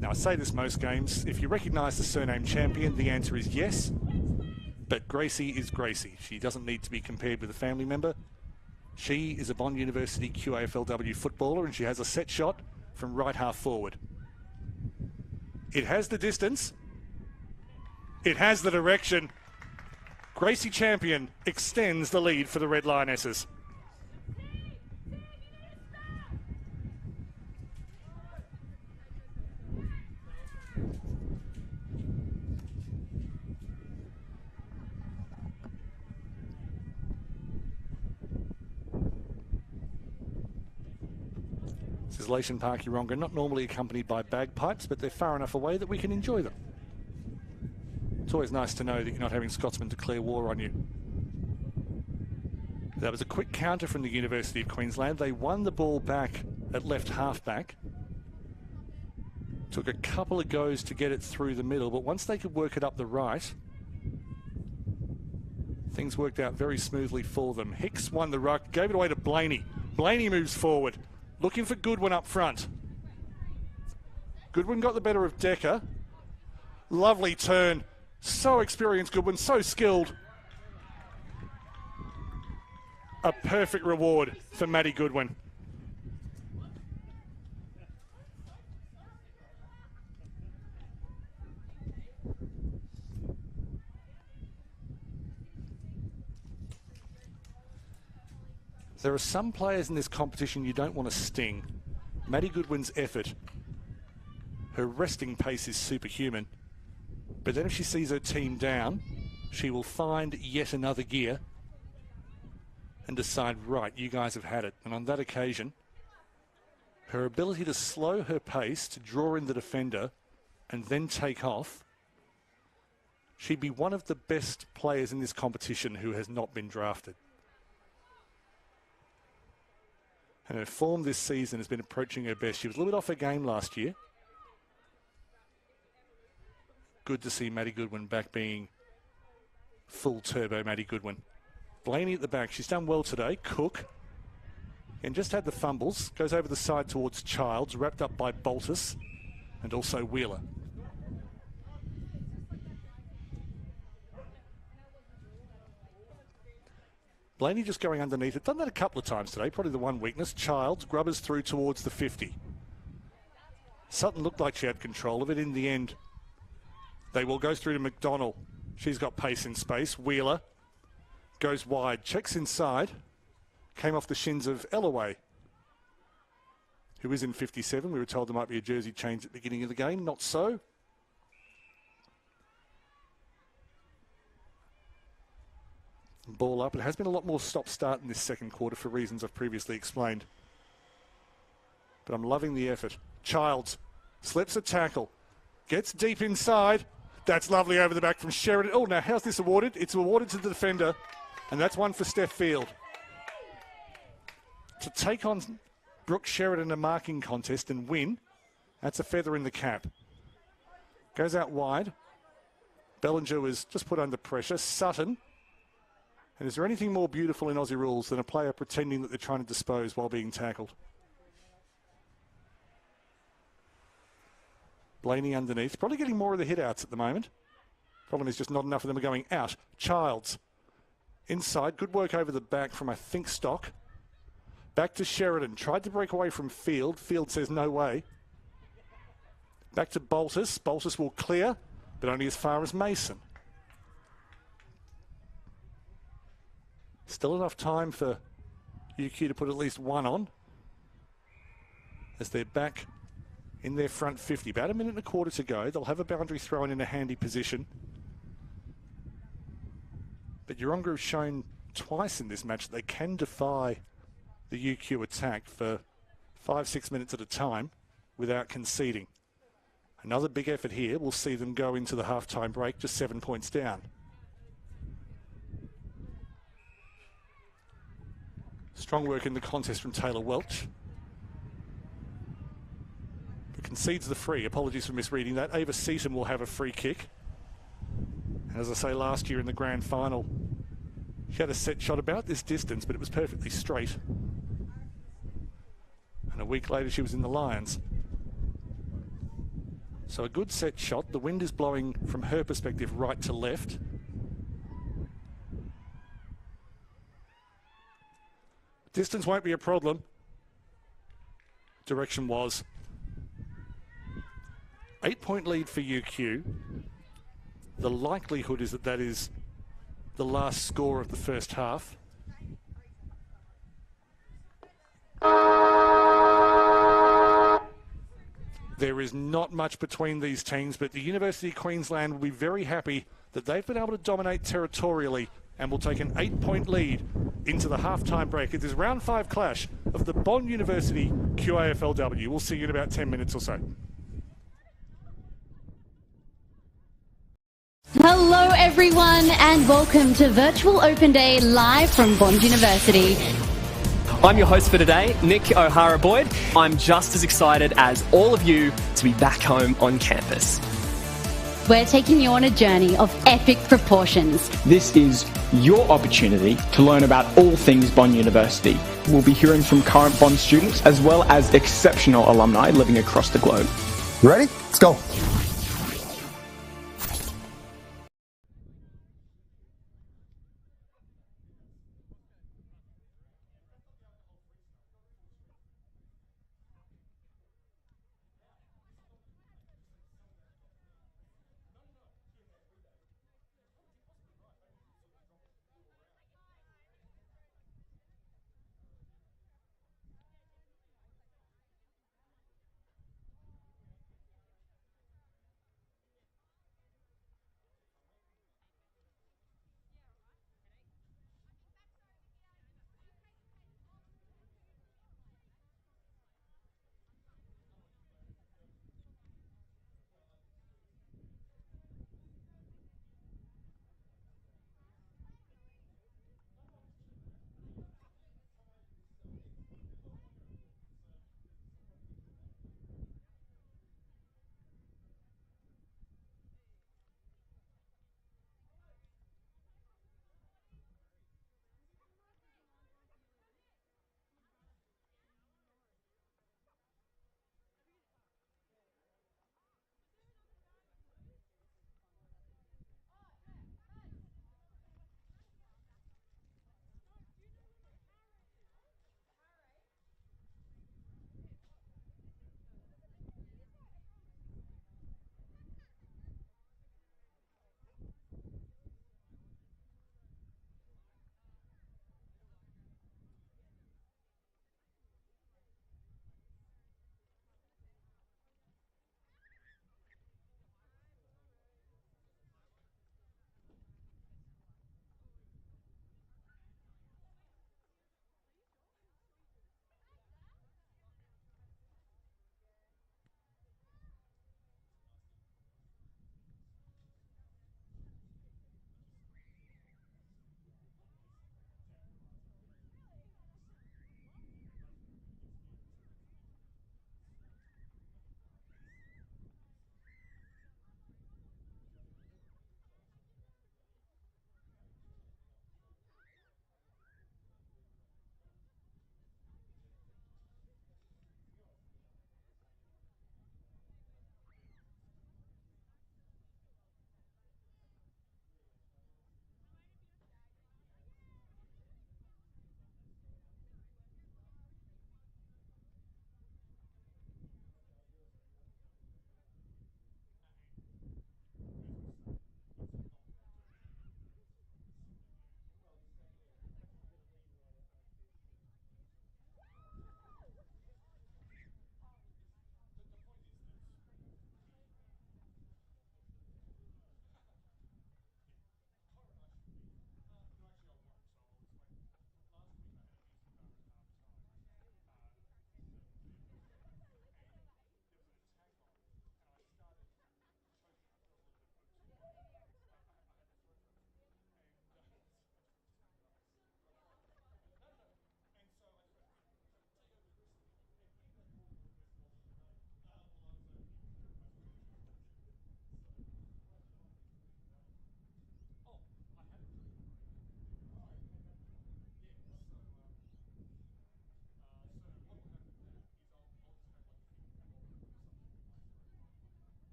Now, I say this most games. If you recognise the surname Champion, the answer is yes. But Gracie is Gracie. She doesn't need to be compared with a family member. She is a Bond University QAFLW footballer, and she has a set shot from right half forward. It has the distance. It has the direction. Gracie Champion extends the lead for the Red Lionesses. This is Lation Park, Yeronga, not normally accompanied by bagpipes, but they're far enough away that we can enjoy them. It's always nice to know that you're not having Scotsmen declare war on you. That was a quick counter from the University of Queensland. They won the ball back at left halfback. Took a couple of goes to get it through the middle, but once they could work it up the right, things worked out very smoothly for them. Hicks won the ruck, gave it away to Blaney. Blaney moves forward, looking for Goodwin up front. Goodwin got the better of Decker. Lovely turn. So experienced Goodwin, so skilled. A perfect reward for Maddie Goodwin. There are some players in this competition you don't want to sting. Maddie Goodwin's effort, her resting pace is superhuman. But then if she sees her team down, she will find yet another gear and decide, right, you guys have had it. And on that occasion, her ability to slow her pace, to draw in the defender and then take off, she'd be one of the best players in this competition who has not been drafted. And her form this season has been approaching her best. She was a little bit off her game last year. Good to see Maddie Goodwin back being full turbo Maddie Goodwin. Blaney at the back. She's done well today. Cook. And just had the fumbles. Goes over the side towards Childs. Wrapped up by Boltus. And also Wheeler. Blaney just going underneath it. Done that a couple of times today. Probably the one weakness. Childs grubbers through towards the 50. Sutton looked like she had control of it. In the end, they will go through to McDonnell. She's got pace in space. Wheeler goes wide. Checks inside. Came off the shins of Ellaway, who is in 57. We were told there might be a jersey change at the beginning of the game. Not so. Ball up. It has been a lot more stop-start in this second quarter for reasons I've previously explained. but I'm loving the effort. Childs slips a tackle, gets deep inside. That's lovely over the back from Sheridan. Oh, now how's this awarded? It's awarded to the defender, and that's one for Steph Field. To take on Brooke Sheridan in a marking contest and win, that's a feather in the cap. Goes out wide. Bellinger was just put under pressure. Sutton. And is there anything more beautiful in Aussie rules than a player pretending that they're trying to dispose while being tackled? Blaney underneath. Probably getting more of the hit outs at the moment. Problem is just not enough of them are going out. Childs. Inside. Good work over the back from, I think, Stock. Back to Sheridan. Tried to break away from Field. Field says no way. Back to Boltus. Boltus will clear, but only as far as Mason. Still enough time for UQ to put at least one on as they're back in their front 50. About a minute and a quarter to go. They'll have a boundary thrown in a handy position. But Yeronga have shown twice in this match that they can defy the UQ attack for 5-6 minutes at a time without conceding. Another big effort here. We'll see them go into the halftime break just 7 points down. Strong work in the contest from Taylor Welch. But concedes the free. Apologies for misreading that. Ava Seaton will have a free kick. And as I say, last year in the grand final, she had a set shot about this distance, but it was perfectly straight. And a week later, she was in the Lions. So a good set shot. The wind is blowing from her perspective right to left. Distance won't be a problem. Direction was. 8-point lead for UQ. The likelihood is that that is the last score of the first half. There is not much between these teams, but the University of Queensland will be very happy that they've been able to dominate territorially and will take an 8-point lead into the halftime break. It is round 5 clash of the Bond University QAFLW. We'll see you in about 10 minutes or so. Hello everyone and welcome to Virtual Open Day live from Bond University. I'm your host for today, Nick O'Hara-Boyd. I'm just as excited as all of you to be back home on campus. We're taking you on a journey of epic proportions. This is your opportunity to learn about all things Bond University. We'll be hearing from current Bond students as well as exceptional alumni living across the globe. You ready? Let's go.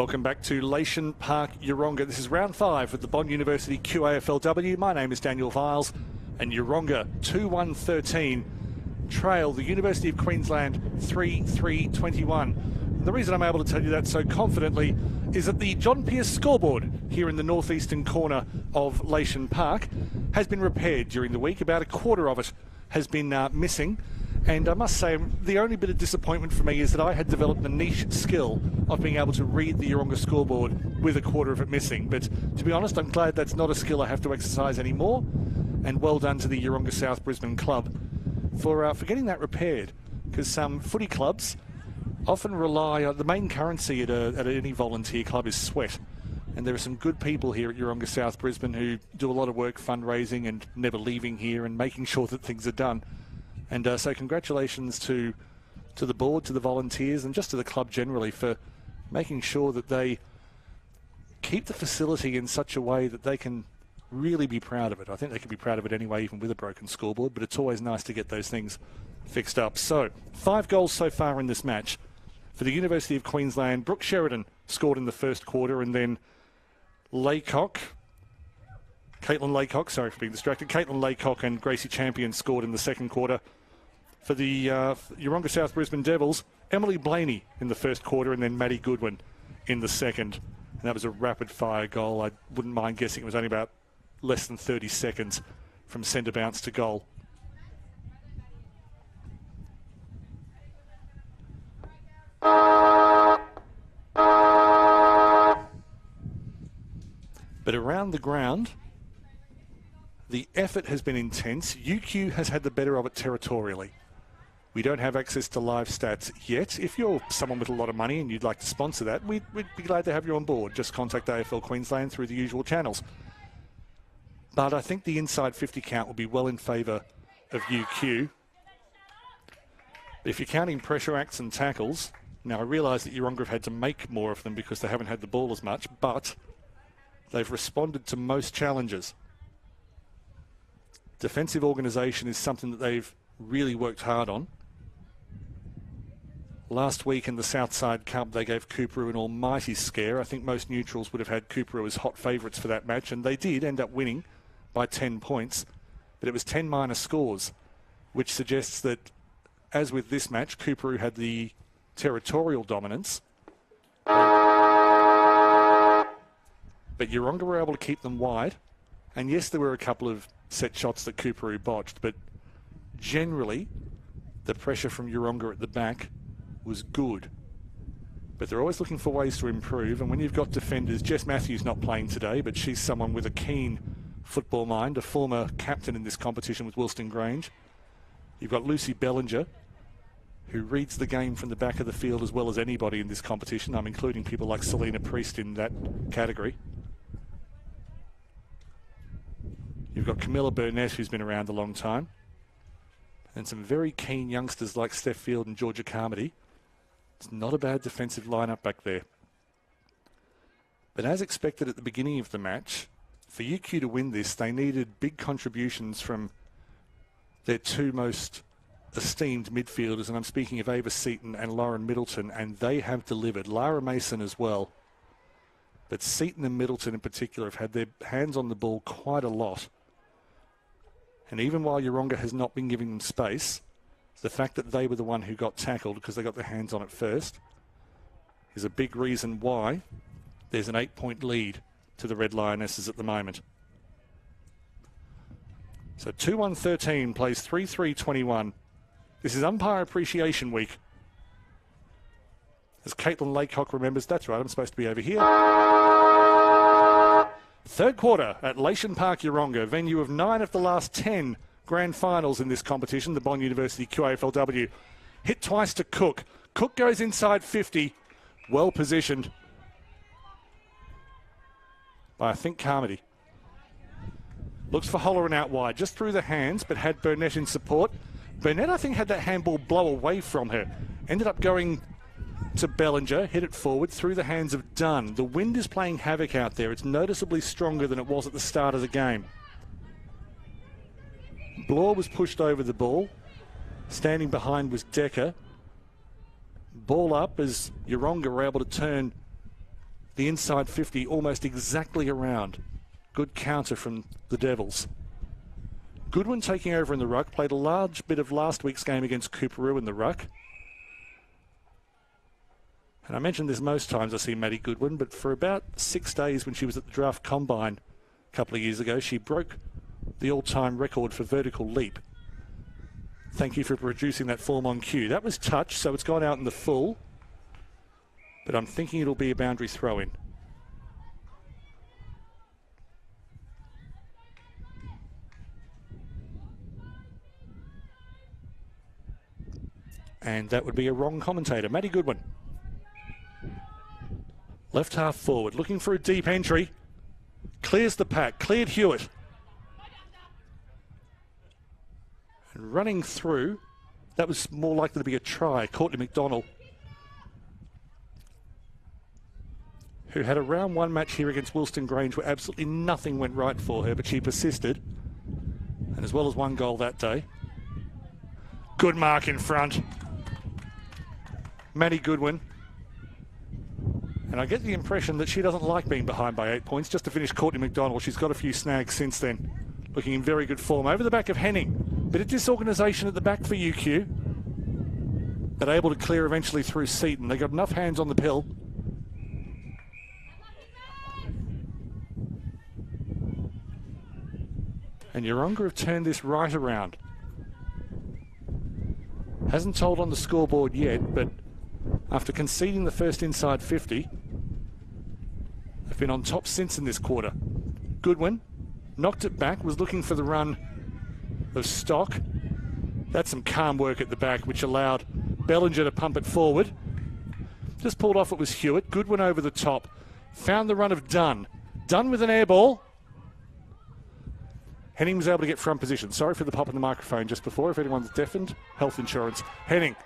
Welcome back to Lation Park, Yeronga. This is round 5 at the Bond University QAFLW. My name is Daniel Viles, and Yeronga 2-1-13 trail the University of Queensland 3-3-21. The reason I'm able to tell you that so confidently is that the John Pierce scoreboard here in the northeastern corner of Lation Park has been repaired during the week. About a quarter of it has been missing. And I must say, the only bit of disappointment for me is that I had developed the niche skill of being able to read the Yeronga scoreboard with a quarter of it missing. But to be honest, I'm glad that's not a skill I have to exercise anymore. And well done to the Yeronga South Brisbane Club for getting that repaired. Because some footy clubs often rely on the main currency at any volunteer club is sweat. And there are some good people here at Yeronga South Brisbane who do a lot of work fundraising and never leaving here and making sure that things are done. And so congratulations to the board, to the volunteers, and just to the club generally for making sure that they keep the facility in such a way that they can really be proud of it. I think they can be proud of it anyway, even with a broken scoreboard, but it's always nice to get those things fixed up. So, 5 goals so far in this match. For the University of Queensland, Brooke Sheridan scored in the first quarter, and then Caitlin Laycock, sorry for being distracted. Caitlin Laycock and Gracie Champion scored in the second quarter. For the Yeronga South Brisbane Devils, Emily Blaney in the first quarter, and then Maddie Goodwin in the second. And that was a rapid-fire goal. I wouldn't mind guessing it was only about less than 30 seconds from centre bounce to goal. But around the ground, the effort has been intense. UQ has had the better of it territorially. We don't have access to live stats yet. If you're someone with a lot of money and you'd like to sponsor that, we'd be glad to have you on board. Just contact AFL Queensland through the usual channels. But I think the inside 50 count will be well in favour of UQ. If you're counting pressure acts and tackles, now I realise that Yeronga have had to make more of them because they haven't had the ball as much, but they've responded to most challenges. Defensive organisation is something that they've really worked hard on. Last week in the Southside Cup, they gave Coorparoo an almighty scare. I think most neutrals would have had Coorparoo as hot favourites for that match, and they did end up winning by 10 points. But it was 10 minor scores, which suggests that, as with this match, Coorparoo had the territorial dominance. But Yeronga were able to keep them wide. And yes, there were a couple of set shots that Coorparoo botched, but generally, the pressure from Yeronga at the back was good. But they're always looking for ways to improve, and when you've got defenders, Jess Matthews not playing today, but she's someone with a keen football mind, a former captain in this competition with Wilston Grange. You've got Lucy Bellinger, who reads the game from the back of the field as well as anybody in this competition. I'm including people like Selena Priest in that category. You've got Camilla Burnett, who's been around a long time, and some very keen youngsters like Steph Field and Georgia Carmody. It's not a bad defensive lineup back there. But as expected at the beginning of the match, for UQ to win this, they needed big contributions from their two most esteemed midfielders, and I'm speaking of Ava Seaton and Lauren Middleton, and they have delivered. Lara Mason as well. But Seaton and Middleton in particular have had their hands on the ball quite a lot. And even while Yeronga has not been giving them space, the fact that they were the one who got tackled because they got their hands on it first is a big reason why there's an 8-point lead to the Red Lionesses at the moment. So 2-1-13 plays 3-3-21. This is Umpire Appreciation Week. As Caitlin Laycock remembers, that's right, I'm supposed to be over here. Third quarter at Lation Park, Yeronga, venue of 9 of the last 10 grand finals in this competition, the Bond University QAFLW. Hit twice to Cook. Cook goes inside 50, well positioned by, I think, Carmody. Looks for Holleran out wide, just through the hands, but had Burnett in support. Burnett, I think, had that handball blow away from her. Ended up going to Bellinger, hit it forward through the hands of Dunn. The wind is playing havoc out there. It's noticeably stronger than it was at the start of the game. Bloor was pushed over the ball. Standing behind was Decker. Ball up as Yeronga were able to turn the inside 50 almost exactly around. Good counter from the Devils. Goodwin taking over in the ruck, played a large bit of last week's game against Cooperoo in the ruck. And I mentioned this most times I see Maddie Goodwin, but for about 6 days when she was at the draft combine a couple of years ago, she broke the all-time record for vertical leap. Thank you for producing that form on cue. That was touch, so it's gone out in the full, but I'm thinking it'll be a boundary throw-in. And that would be a wrong commentator. Maddie Goodwin. Left half forward, looking for a deep entry. Clears the pack, cleared Hewitt. And running through, that was more likely to be a try. Courtney McDonald, who had a round one match here against Wilston Grange where absolutely nothing went right for her, but she persisted. And as well as one goal that day. Good mark in front. Maddie Goodwin. And I get the impression that she doesn't like being behind by 8 points. Just to finish Courtney McDonald, she's got a few snags since then. Looking in very good form. Over the back of Henning. Bit of disorganisation at the back for UQ. But able to clear eventually through Seaton. They got enough hands on the pill. And Yeronga have turned this right around. Hasn't told on the scoreboard yet, but after conceding the first inside 50, they've been on top since in this quarter. Goodwin knocked it back, was looking for the run of Stock. That's some calm work at the back, which allowed Bellinger to pump it forward. Just pulled off, it was Hewitt. Goodwin over the top. Found the run of Dunn. Dunn with an air ball. Henning was able to get front position. Sorry for the pop in the microphone just before. If anyone's deafened, health insurance. Henning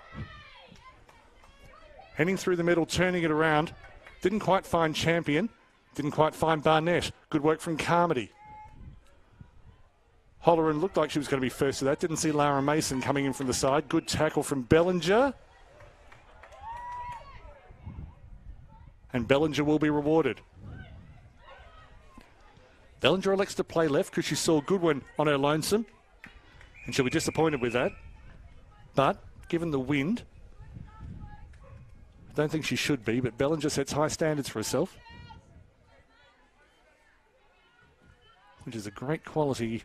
through the middle, turning it around. Didn't quite find Champion. Didn't quite find Barnett. Good work from Carmody. Holleran looked like she was going to be first to that. Didn't see Lara Mason coming in from the side. Good tackle from Bellinger. And Bellinger will be rewarded. Bellinger elects to play left because she saw Goodwin on her lonesome. And she'll be disappointed with that. But, given the wind, I don't think she should be, but Bellinger sets high standards for herself. Which is a great quality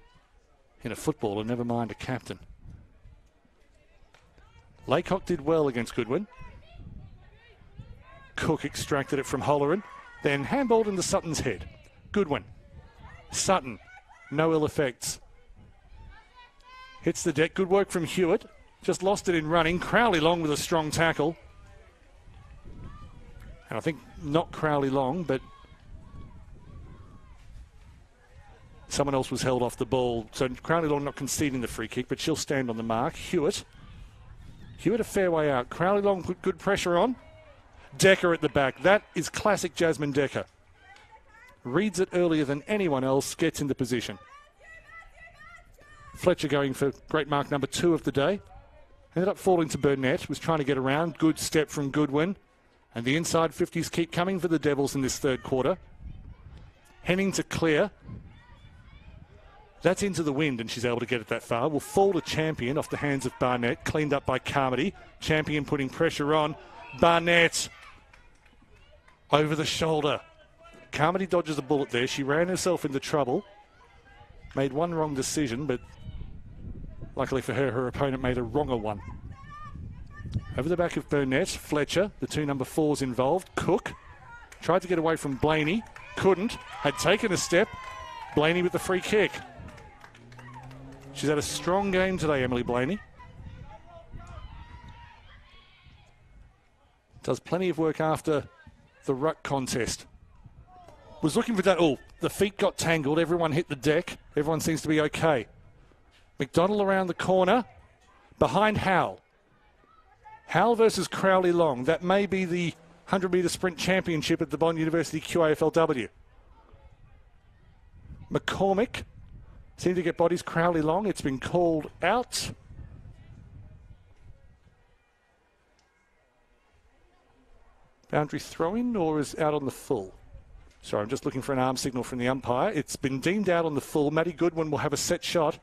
in a footballer, never mind a captain. Laycock did well against Goodwin. Cook extracted it from Holleran. Then handballed into Sutton's head. Goodwin. Sutton, no ill effects. Hits the deck, good work from Hewitt. Just lost it in running. Crowley Long with a strong tackle. And I think not Crowley Long, but someone else was held off the ball. So Crowley Long not conceding the free kick, but she'll stand on the mark. Hewitt a fair way out. Crowley Long put good pressure on. Decker at the back. That is classic Jasmine Decker. Reads it earlier than anyone else, gets into position. Fletcher going for great mark number 2 of the day. Ended up falling to Burnett, was trying to get around. Good step from Goodwin. And the inside 50s keep coming for the Devils in this third quarter. Henning to clear. That's into the wind and she's able to get it that far. Will fall to Champion off the hands of Barnett. Cleaned up by Carmody. Champion putting pressure on. Barnett over the shoulder. Carmody dodges a bullet there. She ran herself into trouble. Made one wrong decision, but luckily for her, her opponent made a wronger one. Over the back of Burnett, Fletcher, the 2 number 4s involved. Cook tried to get away from Blaney. Couldn't. Had taken a step. Blaney with the free kick. She's had a strong game today, Emily Blaney. Does plenty of work after the ruck contest. Was looking for that. Oh, the feet got tangled. Everyone hit the deck. Everyone seems to be okay. McDonald around the corner. Behind Howell. Howell versus Crowley Long. That may be the 100-metre sprint championship at the Bond University QAFLW. McCormick seemed to get bodies. Crowley Long. It's been called out. Boundary throw-in or is out on the full? Sorry, I'm just looking for an arm signal from the umpire. It's been deemed out on the full. Maddie Goodwin will have a set shot.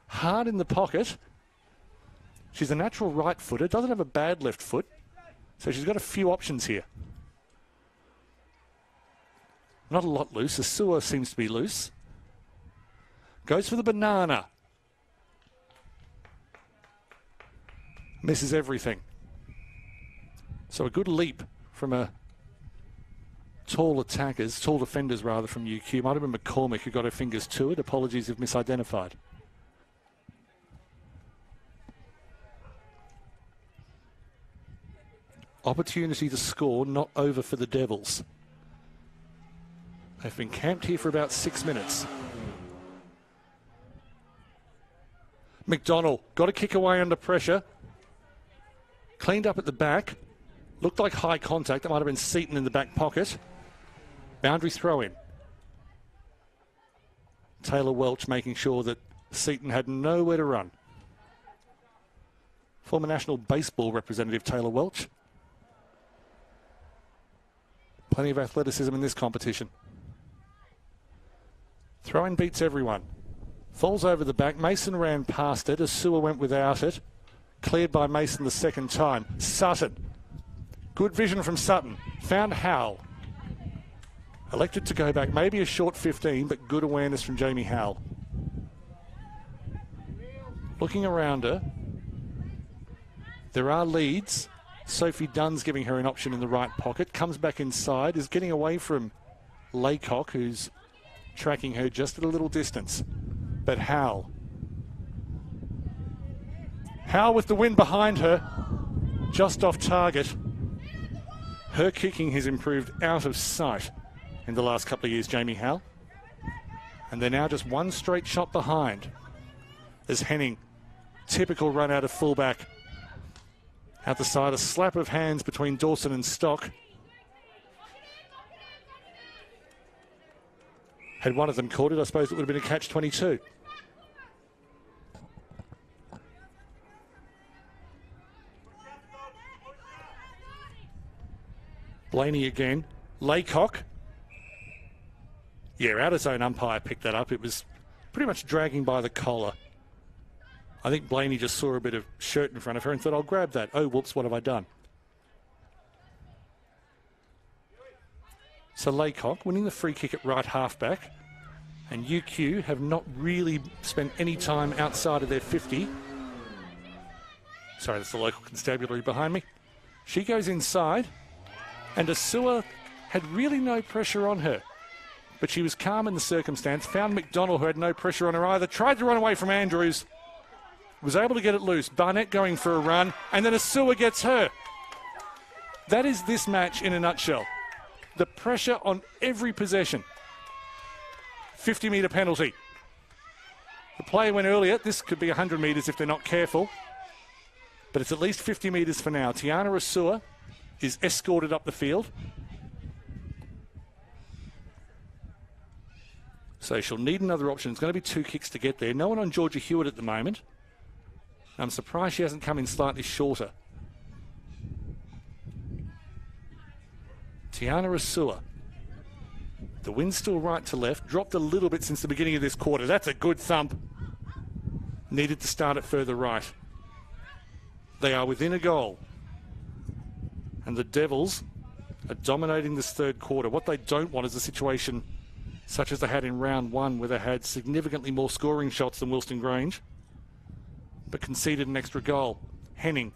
Hard in the pocket. She's a natural right footer, doesn't have a bad left foot. So she's got a few options here. Not a lot loose. Asua seems to be loose. Goes for the banana. Misses everything. So a good leap from a tall defenders rather from UQ. Might have been McCormick who got her fingers to it. Apologies if misidentified. Opportunity to score, not over for the Devils. They've been camped here for about 6 minutes. McDonald got a kick away under pressure. Cleaned up at the back. Looked like high contact. That might have been Seaton in the back pocket. Boundary throw in. Taylor Welch making sure that Seaton had nowhere to run. Former national baseball representative Taylor Welch. Plenty of athleticism in this competition. Throw-in beats everyone. Falls over the back. Mason ran past it. Asua went without it. Cleared by Mason the second time. Sutton. Good vision from Sutton. Found Howell. Elected to go back. Maybe a short 15, but good awareness from Jamie Howell. Looking around her. There are leads. Sophie Dunn's giving her an option in the right pocket. Comes back inside. Is getting away from Laycock, who's tracking her just at a little distance. But Howell. Howell with the win behind her. Just off target. Her kicking has improved out of sight in the last couple of years, Jamie Howell. And they're now just one straight shot behind. As Henning, typical run out of fullback. Out the side, a slap of hands between Dawson and Stock. Had one of them caught it, I suppose it would have been a catch-22. Blaney again. Laycock. Yeah, out of zone umpire picked that up. It was pretty much dragging by the collar. I think Blaney just saw a bit of shirt in front of her and thought, I'll grab that. Oh, whoops, what have I done? So Laycock winning the free kick at right halfback. And UQ have not really spent any time outside of their 50. Sorry, that's the local constabulary behind me. She goes inside. And Asua had really no pressure on her. But she was calm in the circumstance. Found McDonald, who had no pressure on her either. Tried to run away from Andrews. Was able to get it loose. Barnett going for a run. And then Asua gets her. That is this match in a nutshell. The pressure on every possession. 50-metre penalty. The play went earlier. This could be 100 metres if they're not careful. But it's at least 50 metres for now. Tiana Asua is escorted up the field. So she'll need another option. It's going to be 2 kicks to get there. No one on Georgia Hewitt at the moment. I'm surprised she hasn't come in slightly shorter. Tiana Asua. The wind's still right to left. Dropped a little bit since the beginning of this quarter. That's a good thump. Needed to start it further right. They are within a goal. And the Devils are dominating this third quarter. What they don't want is a situation such as they had in round 1, where they had significantly more scoring shots than Wilston Grange, but conceded an extra goal. Henning.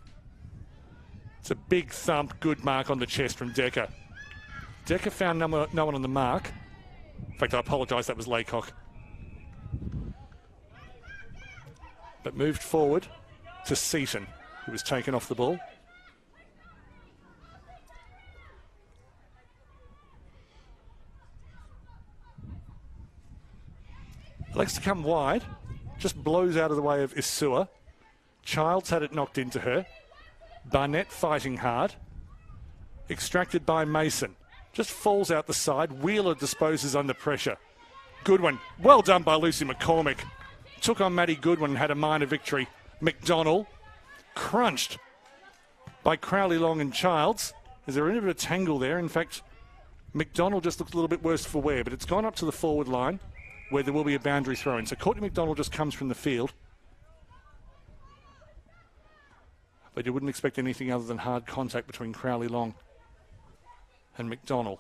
It's a big thump, good mark on the chest from Decker. Decker found no one on the mark. In fact, I apologise, that was Laycock. But moved forward to Seaton, who was taken off the ball. Likes to come wide, just blows out of the way of Asua. Childs had it knocked into her. Barnett fighting hard. Extracted by Mason. Just falls out the side. Wheeler disposes under pressure. Goodwin, well done by Lucy McCormick. Took on Maddie Goodwin and had a minor victory. McDonald, crunched by Crowley Long and Childs. Is there any bit of a tangle there? In fact, McDonald just looked a little bit worse for wear, but it's gone up to the forward line where there will be a boundary throw in. So Courtney McDonald just comes from the field. But you wouldn't expect anything other than hard contact between Crowley Long and McDonald.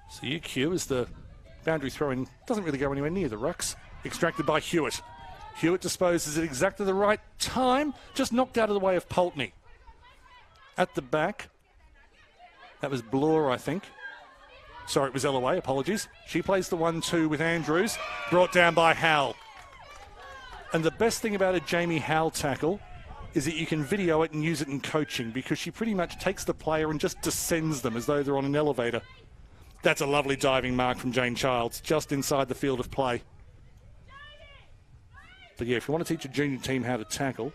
So UQ is the boundary throw-in. Doesn't really go anywhere near the rucks. Extracted by Hewitt. Hewitt disposes at exactly the right time. Just knocked out of the way of Pulteney. At the back. That was Bloor, I think. Sorry, it was Ellaway. Apologies. She plays the 1-2 with Andrews. Brought down by Howell. And the best thing about a Jamie Howell tackle is that you can video it and use it in coaching, because she pretty much takes the player and just descends them as though they're on an elevator. That's a lovely diving mark from Jane Childs, just inside the field of play. But yeah, if you want to teach a junior team how to tackle,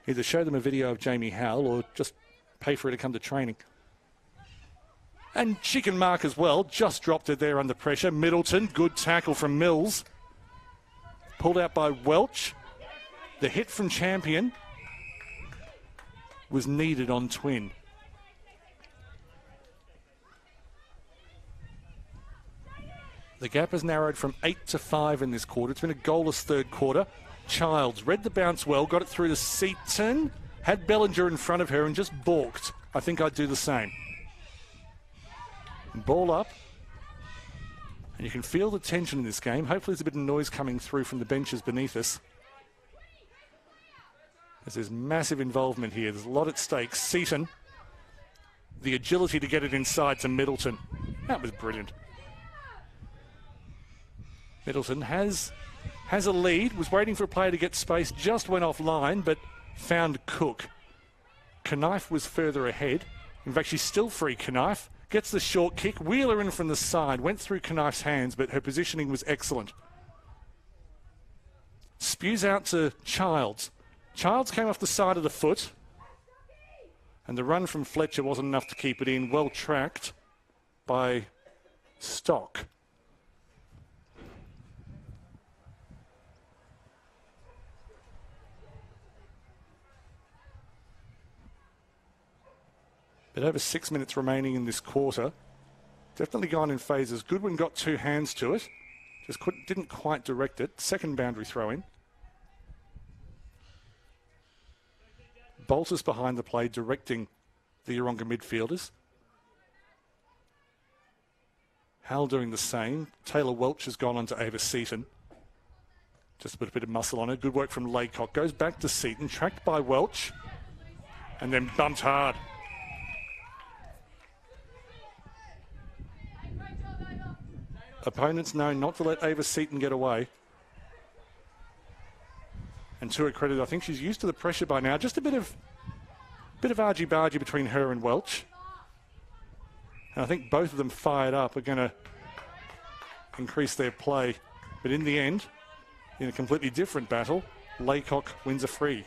either show them a video of Jamie Howell or just pay for her to come to training. And she can mark as well. Just dropped it there under pressure. Middleton, good tackle from Mills. Pulled out by Welch. The hit from Champion was needed on Twin. The gap has narrowed from 8 to 5 in this quarter. It's been a goalless third quarter. Childs read the bounce well, got it through to Seaton, had Bellinger in front of her and just balked. I think I'd do the same. Ball up. And you can feel the tension in this game. Hopefully there's a bit of noise coming through from the benches beneath us. As there's massive involvement here. There's a lot at stake. Seaton, the agility to get it inside to Middleton. That was brilliant. Middleton has a lead, was waiting for a player to get space, just went offline, but found Cook. Knife was further ahead. In fact, she's still free, Knife. Gets the short kick. Wheeler in from the side. Went through Knife's hands, but her positioning was excellent. Spews out to Childs. Childs came off the side of the foot. And the run from Fletcher wasn't enough to keep it in. Well tracked by Stock. But over 6 minutes remaining in this quarter. Definitely gone in phases. Goodwin got two hands to it. Just didn't quite direct it. Second boundary throw in. Bolter's behind the play, directing the Yeronga midfielders. Hal doing the same. Taylor Welch has gone on to Ava Seaton. Just a bit of muscle on her. Good work from Laycock. Goes back to Seaton, tracked by Welch. And then bumped hard. Opponents know not to let Ava Seaton get away. And to her credit, I think she's used to the pressure by now. Just a bit of argy-bargy between her and Welch. And I think both of them fired up are going to increase their play. But in the end, in a completely different battle, Laycock wins a free.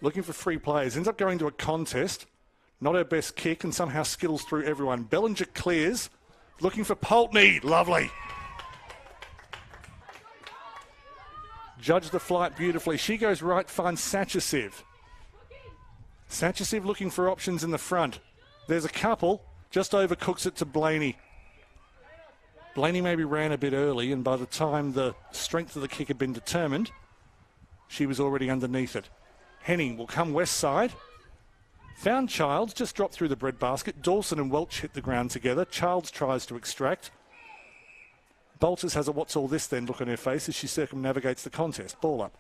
Looking for free players. Ends up going to a contest. Not her best kick and somehow skittles through everyone. Bellinger clears. Looking for Pulteney. Lovely. Judged the flight beautifully. She goes right, finds Satchisiv. Satchisiv looking for options in the front. There's a couple. Just overcooks it to Blaney. Blaney maybe ran a bit early, and by the time the strength of the kick had been determined, she was already underneath it. Henning will come west side. Found Childs, just dropped through the breadbasket. Dawson and Welch hit the ground together. Childs tries to extract. Bolters has a what's all this then look on her face as she circumnavigates the contest. Ball up.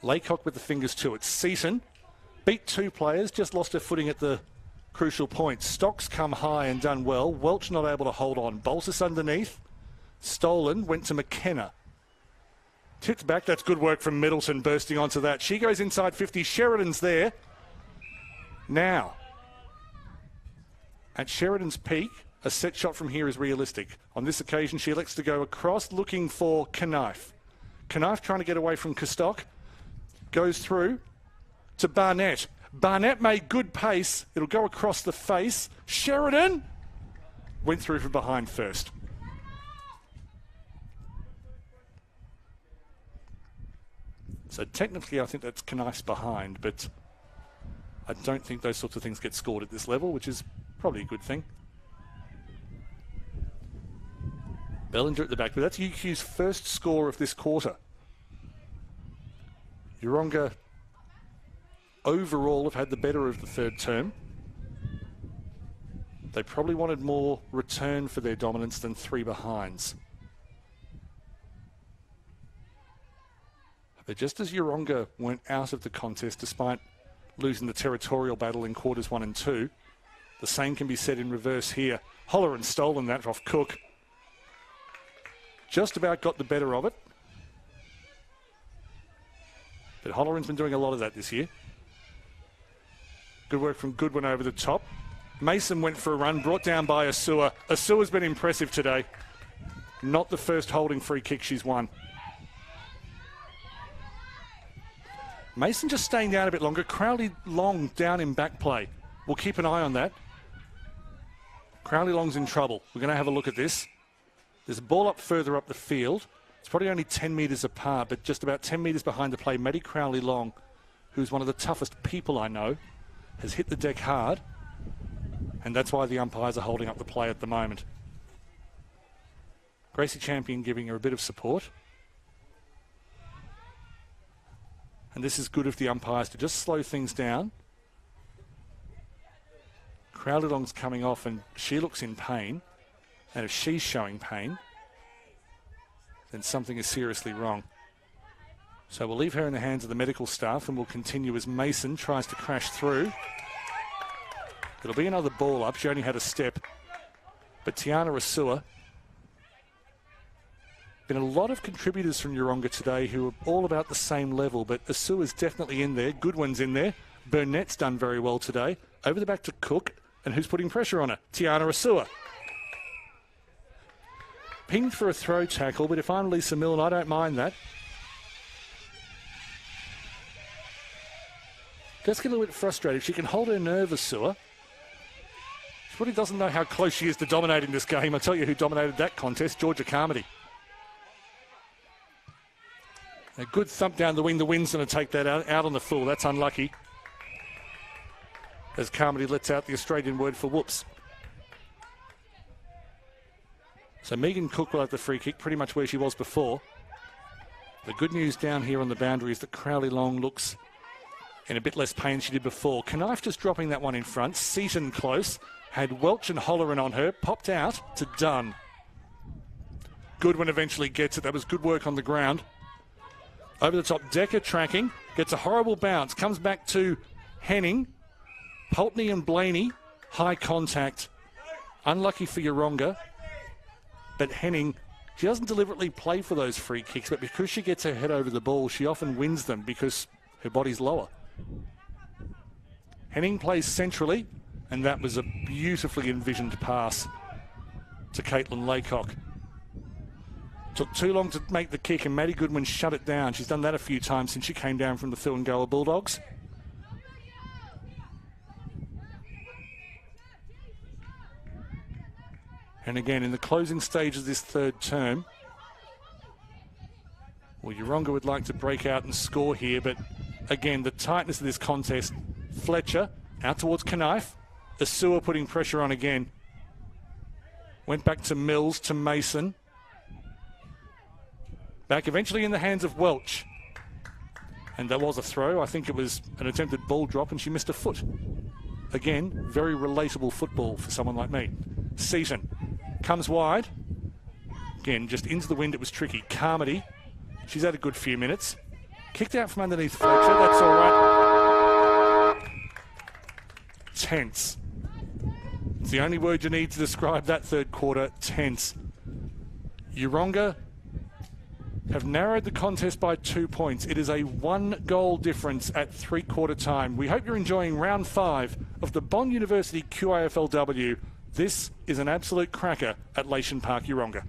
Laycock with the fingers to it. Seaton beat two players, just lost her footing at the crucial point. Stock's come high and done well. Welch not able to hold on. Boltus underneath. Stolen, went to McKenna. Tipped back, that's good work from Middleton bursting onto that. She goes inside 50, Sheridan's there. Now, at Sheridan's peak, a set shot from here is realistic. On this occasion, she elects to go across, looking for Knife. Knife trying to get away from Kostock. Goes through to Barnett. Barnett made good pace. It'll go across the face. Sheridan went through from behind first. So technically, I think that's Knife's behind, but I don't think those sorts of things get scored at this level, which is probably a good thing. Bellinger at the back, but that's UQ's first score of this quarter. Yeronga overall have had the better of the third term. They probably wanted more return for their dominance than 3 behinds. But just as Yeronga went out of the contest despite losing the territorial battle in quarters 1 and 2, the same can be said in reverse here. Holleran stolen that off Cook. Just about got the better of it. But Holleran's been doing a lot of that this year. Good work from Goodwin over the top. Mason went for a run, brought down by Asua. Asua's been impressive today. Not the first holding free kick she's won. Mason just staying down a bit longer. Crowley Long down in back play. We'll keep an eye on that. Crowley Long's in trouble. We're going to have a look at this. There's a ball up further up the field. It's probably only 10 metres apart, but just about 10 metres behind the play, Maddie Crowley Long, who's one of the toughest people I know, has hit the deck hard, and that's why the umpires are holding up the play at the moment. Gracie Champion giving her a bit of support. And this is good of the umpires to just slow things down. Crowley Long's coming off and she looks in pain. And if she's showing pain, then something is seriously wrong. So we'll leave her in the hands of the medical staff and we'll continue as Mason tries to crash through. It'll be another ball up. She only had a step. But Tiana Asua. Been a lot of contributors from Yeronga today who are all about the same level, but Asua's definitely in there. Goodwin's in there. Burnett's done very well today. Over the back to Cook. And who's putting pressure on her? Tiana Asua. Pinged for a throw tackle, but if I'm Lisa Milne, I don't mind that. Just get a little bit frustrated. If she can hold her nerve, Asua. She probably doesn't know how close she is to dominating this game. I'll tell you who dominated that contest, Georgia Carmody. A good thump down the wing. The wind's going to take that out on the full. That's unlucky. As Carmody lets out the Australian word for whoops. So Megan Cook will have the free kick, pretty much where she was before. The good news down here on the boundary is that Crowley Long looks in a bit less pain than she did before. Knife just dropping that one in front. Seaton close. Had Welch and Holleran on her. Popped out to Dunn. Goodwin eventually gets it. That was good work on the ground. Over the top, Decker tracking. Gets a horrible bounce. Comes back to Henning. Pulteney and Blaney. High contact. Unlucky for Yeronga. But Henning, she doesn't deliberately play for those free kicks, but because she gets her head over the ball, she often wins them because her body's lower. Henning plays centrally, and that was a beautifully envisioned pass to Caitlin Laycock. Took too long to make the kick, and Maddie Goodwin shut it down. She's done that a few times since she came down from the Phil and Goa Bulldogs. And again, in the closing stage of this third term, well, Yeronga would like to break out and score here, but again, the tightness of this contest. Fletcher out towards Knife. Asua putting pressure on again. Went back to Mills, to Mason. Back eventually in the hands of Welch. And that was a throw. I think it was an attempted ball drop and she missed a foot. Again, very relatable football for someone like me. Seaton comes wide. Again, just into the wind, it was tricky. Carmody, she's had a good few minutes. Kicked out from underneath Fletcher, that's all right. Tense. It's the only word you need to describe that third quarter, tense. Yeronga have narrowed the contest by 2 points. It is a 1-goal difference at three-quarter time. We hope you're enjoying round 5 of the Bond University QAFLW. This is an absolute cracker at Lation Park, Yeronga.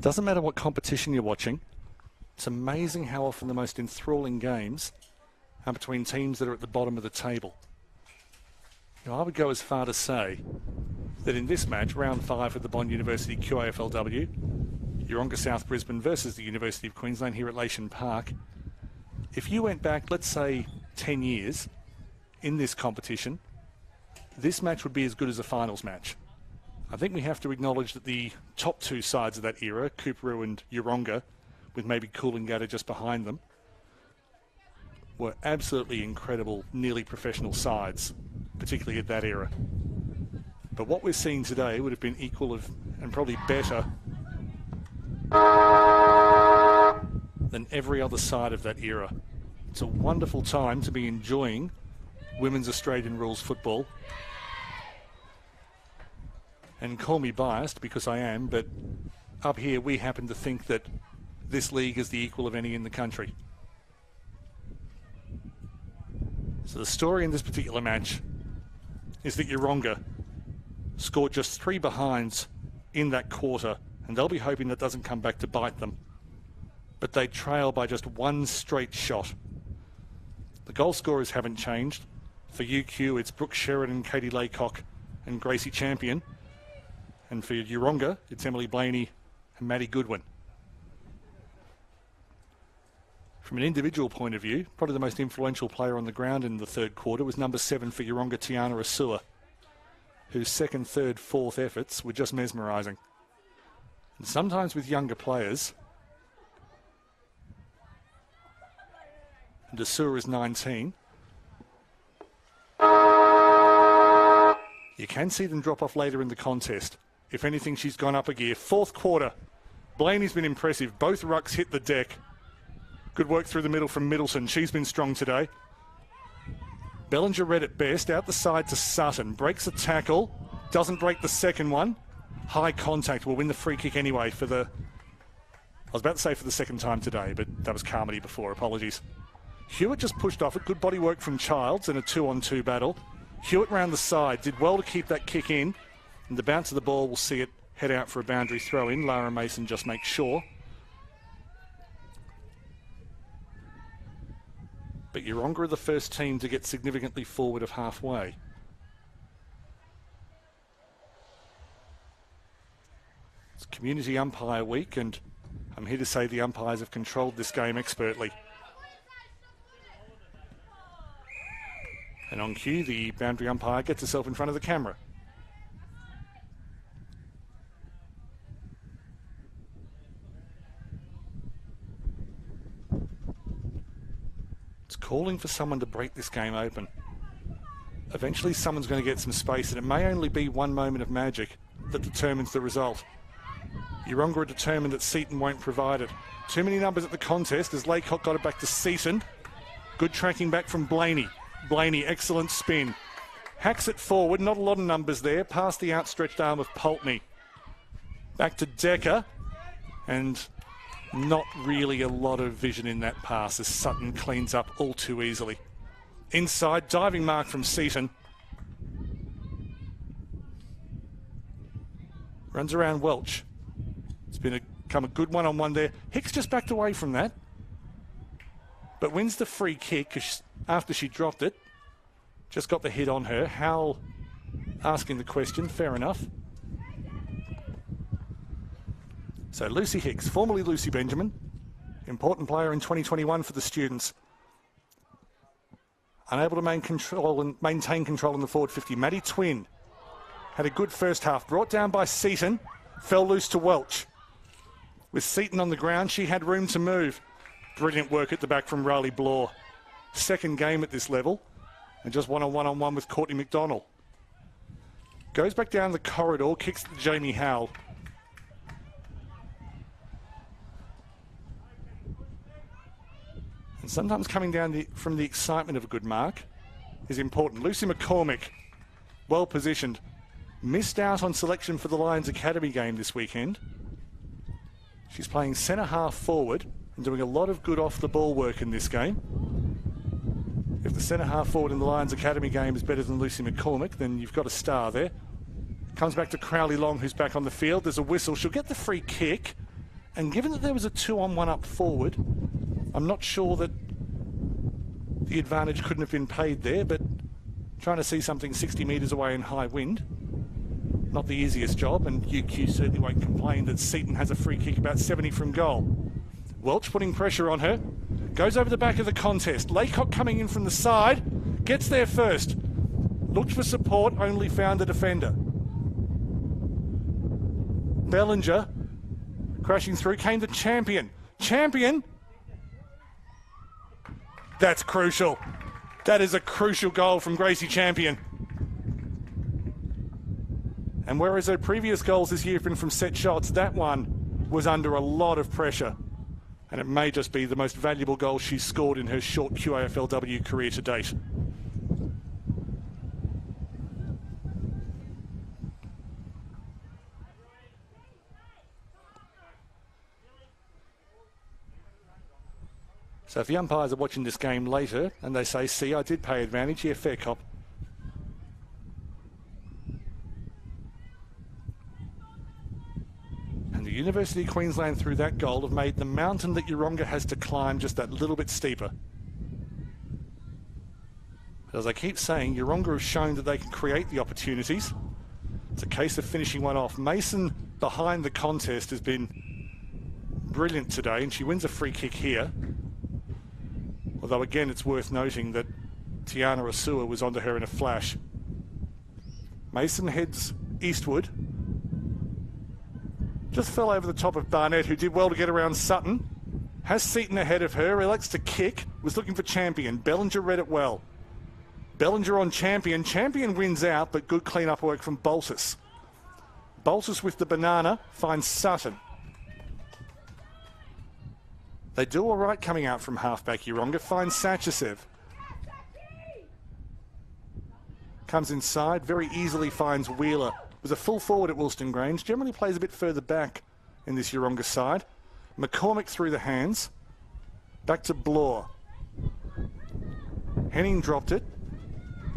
Doesn't matter what competition you're watching. It's amazing how often the most enthralling games are between teams that are at the bottom of the table. Now, I would go as far to say that in this match, round 5 of the Bond University QAFLW, Yeronga South Brisbane versus the University of Queensland here at Leishan Park, if you went back, let's say, 10 years in this competition, this match would be as good as a finals match. I think we have to acknowledge that the top two sides of that era, Coorparoo and Yeronga, with maybe Coolangatta just behind them, were absolutely incredible, nearly professional sides, particularly at that era. But what we're seeing today would have been equal of, and probably better than every other side of that era. It's a wonderful time to be enjoying women's Australian rules football. And call me biased, because I am, but up here we happen to think that this league is the equal of any in the country. So the story in this particular match is that Yeronga scored just 3 behinds in that quarter, and they'll be hoping that doesn't come back to bite them. But they trail by just 1 straight shot. The goal scorers haven't changed. For UQ, it's Brooke Sheridan, Katie Laycock and Gracie Champion. And for Yeronga, it's Emily Blaney and Maddie Goodwin. From an individual point of view, probably the most influential player on the ground in the third quarter was number 7 for Yeronga, Tiana Asua, whose second, third, fourth efforts were just mesmerising. And sometimes with younger players, and Asua is 19, you can see them drop off later in the contest. If anything, she's gone up a gear. Fourth quarter, Blaney's been impressive. Both rucks hit the deck. Good work through the middle from Middleton. She's been strong today. Bellinger read it best. Out the side to Sutton. Breaks a tackle. Doesn't break the second one. High contact. Will win the free kick anyway for the... I was about to say for the second time today, but that was Carmody before. Apologies. Hewitt just pushed off it. Good body work from Childs in a 2-on-2 battle. Hewitt round the side. Did well to keep that kick in. And the bounce of the ball will see it head out for a boundary throw in. Lara Mason just makes sure. But Yeronga are the first team to get significantly forward of halfway. It's Community Umpire Week, and I'm here to say the umpires have controlled this game expertly. And on cue, the boundary umpire gets herself in front of the camera. It's calling for someone to break this game open. Eventually someone's going to get some space, and it may only be one moment of magic that determines the result. Yeronga are determined that Seaton won't provide it. Too many numbers at the contest as Laycock got it back to Seaton. Good tracking back from Blaney. Blaney, excellent spin. Hacks it forward, not a lot of numbers there, past the outstretched arm of Pulteney. Back to Decker, and not really a lot of vision in that pass as Sutton cleans up all too easily. Inside, diving mark from Seaton. Runs around Welch. It's become a good one-on-one there. Hicks just backed away from that, but wins the free kick after she dropped it. Just got the hit on her. Howell asking the question, fair enough. So Lucy Hicks, formerly Lucy Benjamin, important player in 2021 for the students. Unable to maintain control in the forward 50. Maddie Twin had a good first half. Brought down by Seaton. Fell loose to Welch. With Seaton on the ground, she had room to move. Brilliant work at the back from Riley Blore. Second game at this level. And just one-on-one with Courtney McDonald. Goes back down the corridor, kicks to Jamie Howell. And sometimes coming down from the excitement of a good mark is important. Lucy McCormick, well positioned. Missed out on selection for the Lions Academy game this weekend. She's playing centre half forward and doing a lot of good off the ball work in this game. If the centre half forward in the Lions Academy game is better than Lucy McCormick, then you've got a star there. Comes back to Crowley Long, who's back on the field. There's a whistle. She'll get the free kick. And given that there was a 2-on-1 up forward, I'm not sure that the advantage couldn't have been paid there, but trying to see something 60 metres away in high wind, not the easiest job, and UQ certainly won't complain that Seaton has a free kick about 70 from goal. Welch putting pressure on her, goes over the back of the contest. Laycock coming in from the side, gets there first. Looked for support, only found a defender. Bellinger crashing through, came the Champion. Champion! That's crucial. That is a crucial goal from Gracie Champion. And whereas her previous goals this year have been from set shots, that one was under a lot of pressure. And it may just be the most valuable goal she's scored in her short QAFLW career to date. So if the umpires are watching this game later and they say, see, I did pay advantage, yeah, fair cop. And the University of Queensland, through that goal, have made the mountain that Yeronga has to climb just that little bit steeper. But as I keep saying, Yeronga have shown that they can create the opportunities. It's a case of finishing one off. Mason, behind the contest, has been brilliant today, and she wins a free kick here. Although, again, it's worth noting that Tiana Asua was onto her in a flash. Mason heads eastward. Just fell over the top of Barnett, who did well to get around Sutton. Has Seaton ahead of her, elects to kick, was looking for Champion. Bellinger read it well. Bellinger on Champion. Champion wins out, but good clean-up work from Baltus. Baltus with the banana finds Sutton. They do all right coming out from halfback. Yeronga finds Sachasev. Comes inside, very easily finds Wheeler. Was a full forward at Woolston Grange. Generally plays a bit further back in this Yeronga side. McCormick through the hands. Back to Bloor. Henning dropped it.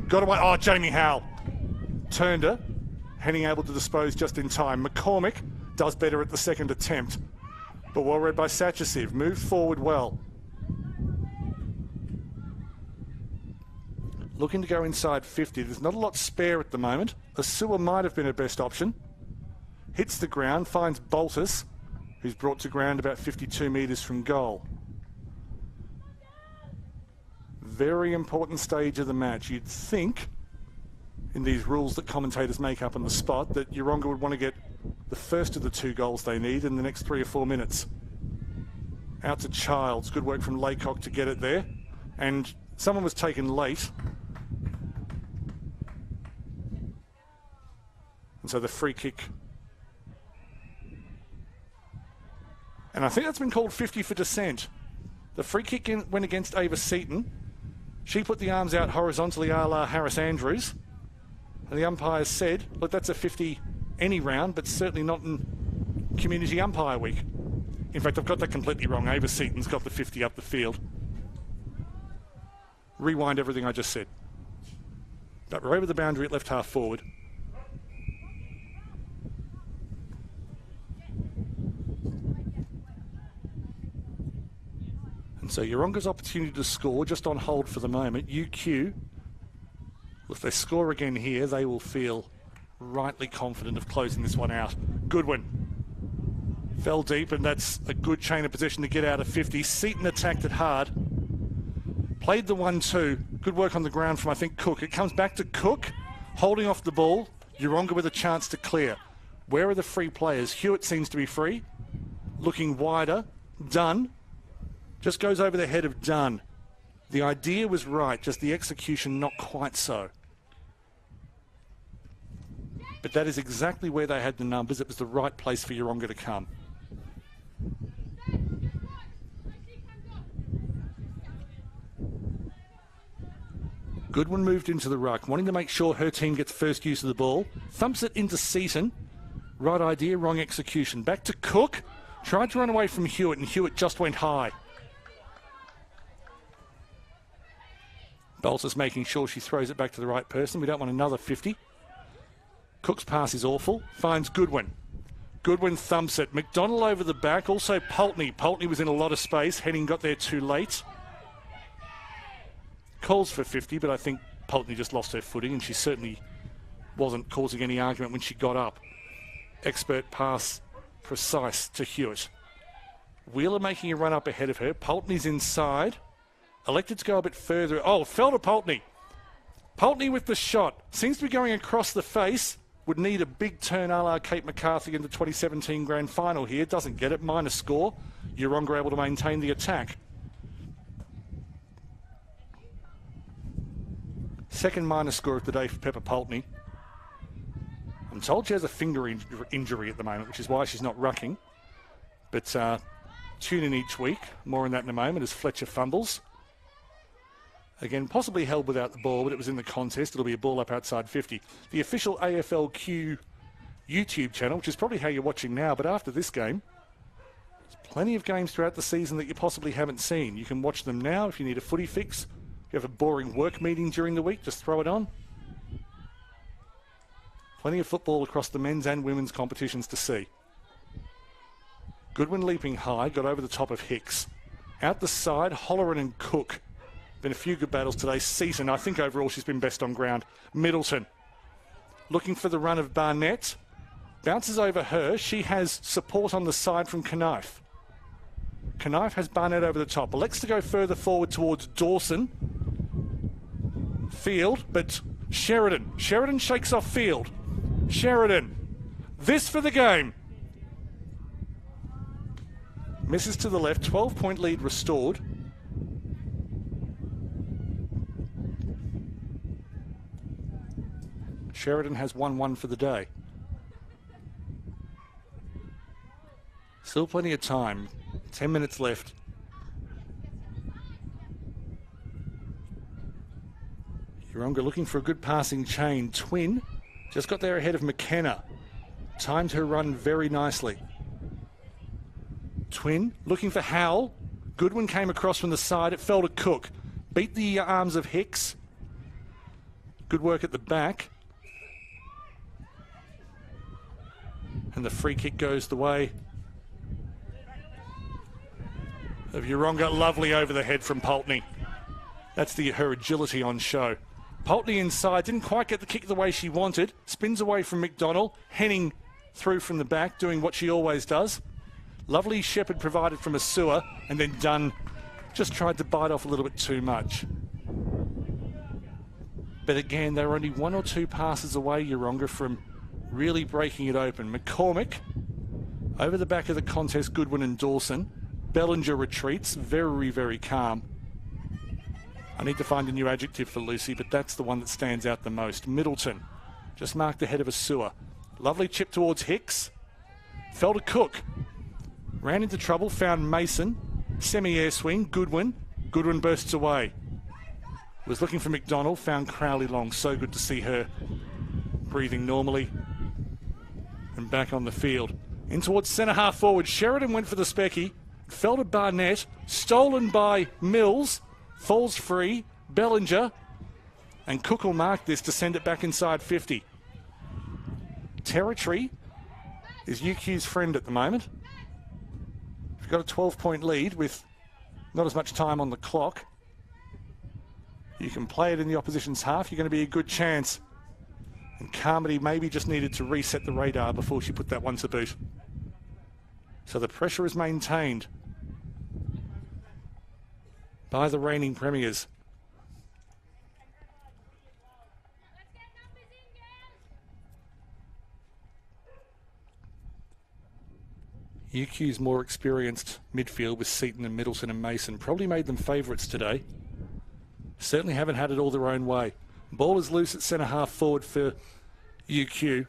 Got away. Oh, Jamie Howell. Turned her. Henning able to dispose just in time. McCormick does better at the second attempt. But well read by Sachasev. Moved forward well. Looking to go inside 50. There's not a lot spare at the moment. Asua might have been her best option. Hits the ground, finds Baltus, who's brought to ground about 52 metres from goal. Very important stage of the match. You'd think, in these rules that commentators make up on the spot, that Yeronga would want to get the first of the 2 goals they need in the next 3 or 4 minutes. Out to Childs. Good work from Laycock to get it there. And someone was taken late. And so the free kick. And I think that's been called 50 for dissent. The free kick went against Ava Seaton. She put the arms out horizontally a la Harris Andrews. And the umpires said, look, that's a 50 any round, but certainly not in Community Umpire Week. In fact, I've got that completely wrong. Ava Seaton's got the 50 up the field. Rewind everything I just said. But we're over the boundary at left half forward. And so Yeronga's opportunity to score just on hold for the moment. UQ, if they score again here, they will feel rightly confident of closing this one out. Goodwin fell deep, and that's a good chain of possession to get out of 50. Seaton attacked it hard. Played the 1-2. Good work on the ground from, I think, Cook. It comes back to Cook, holding off the ball. Yeronga with a chance to clear. Where are the free players? Hewitt seems to be free. Looking wider. Dunn. Just goes over the head of Dunn. The idea was right, just the execution not quite so. But that is exactly where they had the numbers. It was the right place for Yeronga to come. Goodwin moved into the ruck, wanting to make sure her team gets first use of the ball. Thumps it into Seaton. Right idea, wrong execution. Back to Cook. Tried to run away from Hewitt, and Hewitt just went high. Baltus making sure she throws it back to the right person. We don't want another 50. Cook's pass is awful. Finds Goodwin. Goodwin thumps it. McDonald over the back. Also Pulteney. Pulteney was in a lot of space. Henning got there too late. Calls for 50, but I think Pulteney just lost her footing, and she certainly wasn't causing any argument when she got up. Expert pass, precise to Hewitt. Wheeler making a run up ahead of her. Pulteney's inside. Elected to go a bit further. Oh, fell to Pulteney. Pulteney with the shot. Seems to be going across the face. Would need a big turn a la Kate McCarthy in the 2017 Grand Final here. Doesn't get it. Minus score. Yeronga able to maintain the attack. Second minus score of the day for Pepper Pulteney. I'm told she has a finger injury at the moment, which is why she's not rucking. But tune in each week. More on that in a moment as Fletcher fumbles. Again, possibly held without the ball, but it was in the contest. It'll be a ball up outside 50. The official AFLQ YouTube channel, which is probably how you're watching now, but after this game, there's plenty of games throughout the season that you possibly haven't seen. You can watch them now if you need a footy fix. If you have a boring work meeting during the week, just throw it on. Plenty of football across the men's and women's competitions to see. Goodwin leaping high, got over the top of Hicks. Out the side, Holleran and Cook. Been a few good battles today. Seaton, I think overall she's been best on ground. Middleton looking for the run of Barnett. Bounces over her. She has support on the side from Knife. Knife has Barnett over the top. Elects to go further forward towards Dawson. Field, but Sheridan. Sheridan shakes off Field. Sheridan. This for the game. Misses to the left. 12-point lead restored. Sheridan has 1-1 for the day. Still plenty of time. 10 minutes left. Yeronga looking for a good passing chain. Twin just got there ahead of McKenna. Timed her run very nicely. Twin looking for Howell. Goodwin came across from the side. It fell to Cook. Beat the arms of Hicks. Good work at the back. And the free kick goes the way of Yeronga. Lovely over the head from Pulteney. That's her agility on show. Pulteney inside, didn't quite get the kick the way she wanted. Spins away from McDonald. Henning through from the back, doing what she always does. Lovely Shepherd provided from a sewer, and then Dunn just tried to bite off a little bit too much. But again, they were only one or two passes away, Yeronga, from really breaking it open. McCormick over the back of the contest, Goodwin and Dawson. Bellinger retreats, very, very calm. I need to find a new adjective for Lucy, but that's the one that stands out the most. Middleton, just marked ahead of a sewer. Lovely chip towards Hicks. Fell to Cook. Ran into trouble, found Mason. Semi-air swing, Goodwin. Goodwin bursts away. Was looking for McDonald, found Crowley long. So good to see her breathing normally. And back on the field. In towards centre half forward. Sheridan went for the specky. Fell to Barnett. Stolen by Mills. Falls free. Bellinger. And Cook will mark this to send it back inside 50. Territory is UQ's friend at the moment. We've got a 12-point lead with not as much time on the clock. You can play it in the opposition's half. You're going to be a good chance. And Carmody maybe just needed to reset the radar before she put that one to boot. So the pressure is maintained by the reigning premiers. UQ's more experienced midfield with Seaton and Middleton and Mason probably made them favourites today. Certainly haven't had it all their own way. Ball is loose at centre half forward for UQ.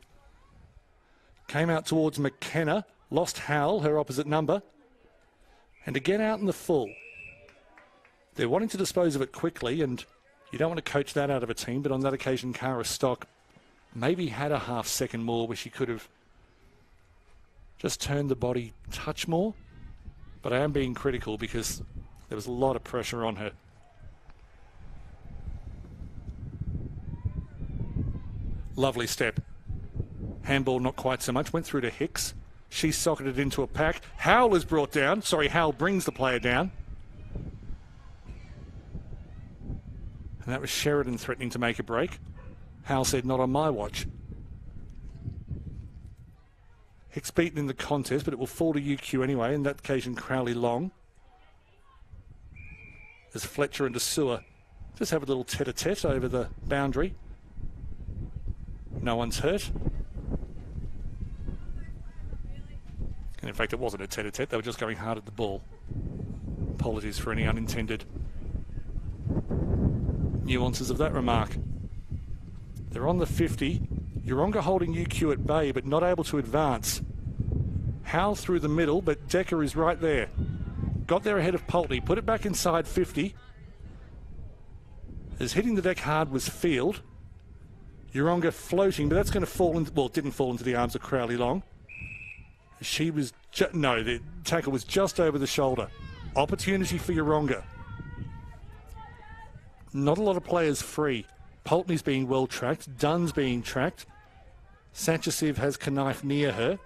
Came out towards McKenna. Lost Howell, her opposite number. And again out in the full. They're wanting to dispose of it quickly, and you don't want to coach that out of a team, but on that occasion, Cara Stock maybe had a half second more where she could have just turned the body a touch more. But I am being critical because there was a lot of pressure on her. Lovely step. Handball not quite so much. Went through to Hicks. She's socketed into a pack. Howell is brought down. Sorry, Howell brings the player down. And that was Sheridan threatening to make a break. Howell said, not on my watch. Hicks beaten in the contest, but it will fall to UQ anyway. In that occasion, Crowley long. As Fletcher and Asua just have a little tete-a-tete over the boundary. No one's hurt. And in fact, it wasn't a tete-a-tete. They were just going hard at the ball. Apologies for any unintended nuances of that remark. They're on the 50. Yeronga holding UQ at bay, but not able to advance. Howell through the middle, but Decker is right there. Got there ahead of Pulteney. Put it back inside 50. As hitting the deck hard was Field. Yeronga floating, but that's going to fall into... Well, it didn't fall into the arms of Crowley Long. She was... No, the tackle was just over the shoulder. Opportunity for Yeronga. Not a lot of players free. Pulteney's being well tracked. Dunn's being tracked. Satchisiv has Knife near her.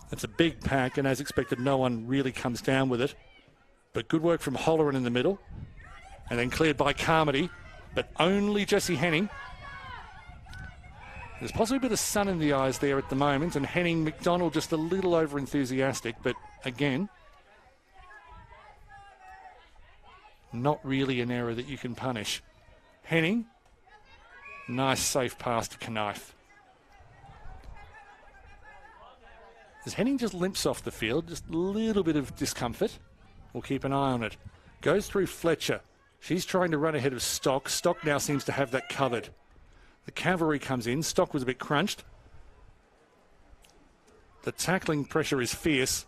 That's a big pack, and as expected, no one really comes down with it. But good work from Holleran in the middle. And then cleared by Carmody, but only Jessie Henning. There's possibly a bit of sun in the eyes there at the moment, and Henning McDonald just a little over-enthusiastic, but again, not really an error that you can punish. Henning, nice safe pass to Knife. As Henning just limps off the field, just a little bit of discomfort. We'll keep an eye on it. Goes through Fletcher. She's trying to run ahead of Stock. Stock now seems to have that covered. The cavalry comes in. Stock was a bit crunched. The tackling pressure is fierce,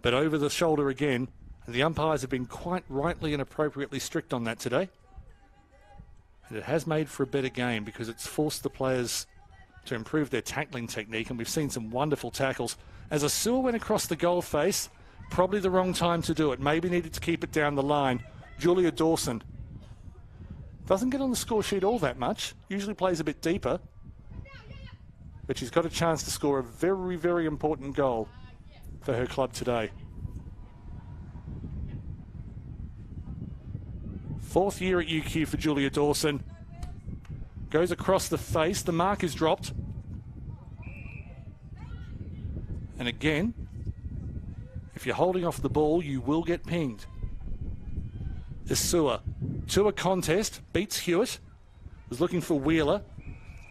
but over the shoulder again. And the umpires have been quite rightly and appropriately strict on that today. And it has made for a better game because it's forced the players to improve their tackling technique, and we've seen some wonderful tackles. As Asua went across the goal face, probably the wrong time to do it. Maybe needed to keep it down the line. Julia Dawson doesn't get on the score sheet all that much. Usually plays a bit deeper. But she's got a chance to score a very, very important goal for her club today. Fourth year at UQ for Julia Dawson. Goes across the face. The mark is dropped. And again, if you're holding off the ball, you will get pinged. Asua to a contest, beats Hewitt. Was looking for Wheeler.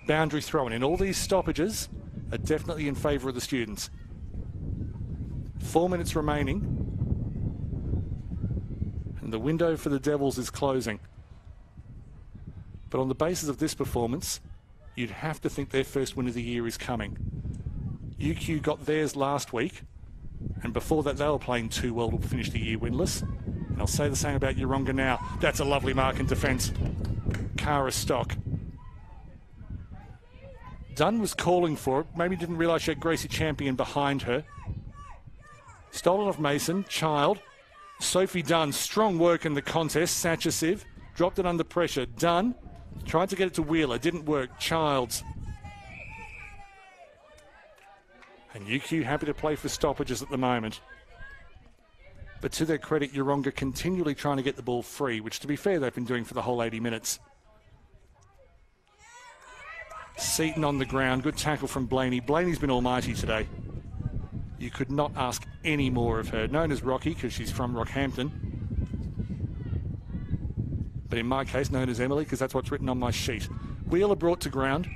Boundary thrown in. All these stoppages are definitely in favour of the students. 4 minutes remaining. And the window for the Devils is closing. But on the basis of this performance, you'd have to think their first win of the year is coming. UQ got theirs last week, and before that they were playing too well to finish the year winless. And I'll say the same about Yeronga now. That's a lovely mark in defence. Cara Stock. Dunn was calling for it. Maybe didn't realise she had Gracie Champion behind her. Stolen off Mason. Child. Sophie Dunn. Strong work in the contest. Satchisiv. Dropped it under pressure. Dunn. Tried to get it to Wheeler. Didn't work. Childs. And UQ happy to play for stoppages at the moment. But to their credit, Yeronga continually trying to get the ball free, which to be fair they've been doing for the whole 80 minutes. Seaton on the ground. Good tackle from Blaney. Blaney's been almighty today. You could not ask any more of her. Known as Rocky because she's from Rockhampton. But in my case, known as Emily because that's what's written on my sheet. Wheeler brought to ground.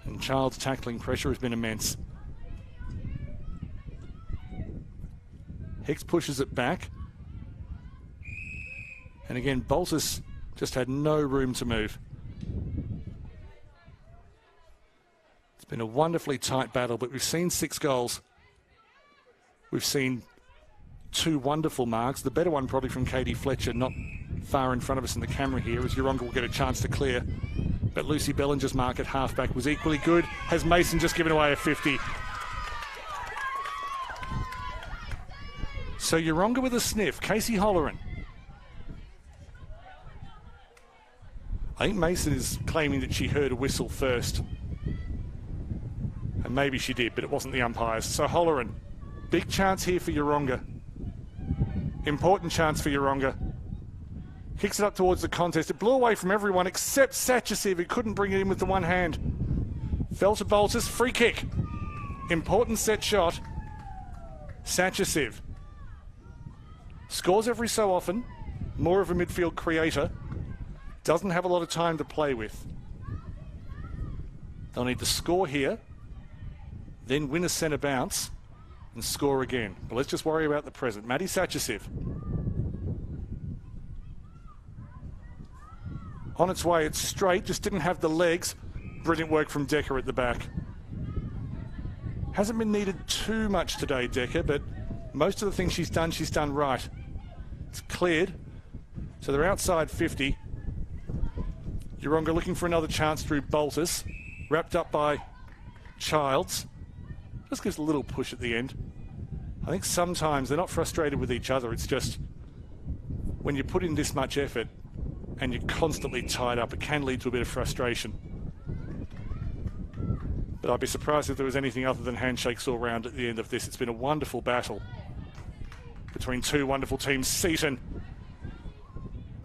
And Child's tackling pressure has been immense. Hicks pushes it back. And again, Boltus just had no room to move. It's been a wonderfully tight battle, but we've seen 6 goals. We've seen 2 wonderful marks. The better one probably from Katie Fletcher, not far in front of us in the camera here, as Yeronga will get a chance to clear. But Lucy Bellinger's mark at halfback was equally good. Has Mason just given away a 50? So Yeronga with a sniff. Casey Holleran. I think Mason is claiming that she heard a whistle first. And maybe she did, but it wasn't the umpires. So Holleran, big chance here for Yeronga. Important chance for Yeronga. Kicks it up towards the contest. It blew away from everyone except Satchisiv, who couldn't bring it in with the one hand. Fell to Boltis, free kick. Important set shot. Satchisiv. Scores every so often. More of a midfield creator. Doesn't have a lot of time to play with. They'll need to score here, then win a centre bounce and score again. But let's just worry about the present. Maddie Satchisiv. On its way, it's straight, just didn't have the legs. Brilliant work from Decker at the back. Hasn't been needed too much today, Decker, but most of the things she's done right. It's cleared, so they're outside 50. Yeronga looking for another chance through Boltis, wrapped up by Childs. Just gives a little push at the end. I think sometimes they're not frustrated with each other, it's just when you put in this much effort and you're constantly tied up, it can lead to a bit of frustration. But I'd be surprised if there was anything other than handshakes all round at the end of this. It's been a wonderful battle between two wonderful teams. Seaton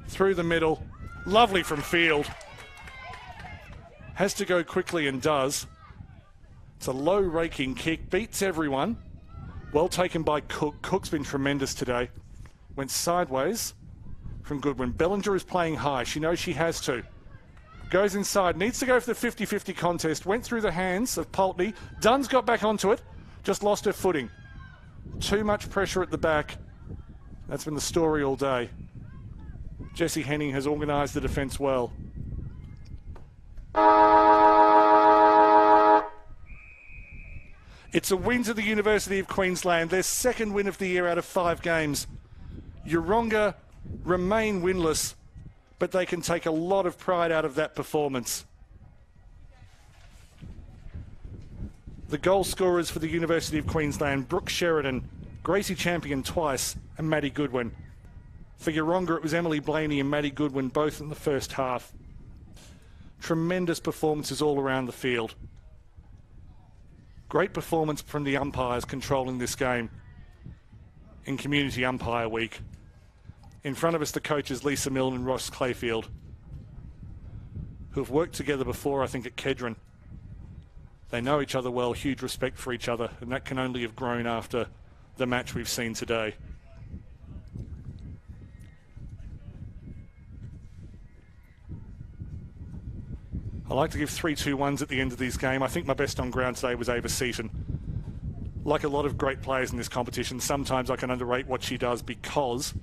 through the middle, lovely from field. Has to go quickly and does. It's a low raking kick, beats everyone. Well taken by Cook. Cook's been tremendous today. Went sideways from Goodwin. Bellinger is playing high. She knows she has to. Goes inside, needs to go for the 50-50 contest. Went through the hands of Pulteney. Dunn's got back onto it. Just lost her footing. Too much pressure at the back. That's been the story all day. Jessie Henning has organised the defence well. It's a win to the University of Queensland, their second win of the year out of 5 games. Yeronga remain winless, but they can take a lot of pride out of that performance. The goal scorers for the University of Queensland, Brooke Sheridan, Gracie Champion twice, and Maddie Goodwin. For Yeronga, it was Emily Blaney and Maddie Goodwin, both in the first half. Tremendous performances all around the field. Great performance from the umpires controlling this game in Community Umpire Week. In front of us, the coaches Lisa Milne and Ross Clayfield, who have worked together before, I think, at Kedron. They know each other well, huge respect for each other, and that can only have grown after the match we've seen today. I like to give 3-2-1s at the end of this game. I think my best on ground today was Ava Seaton. Like a lot of great players in this competition, sometimes I can underrate what she does because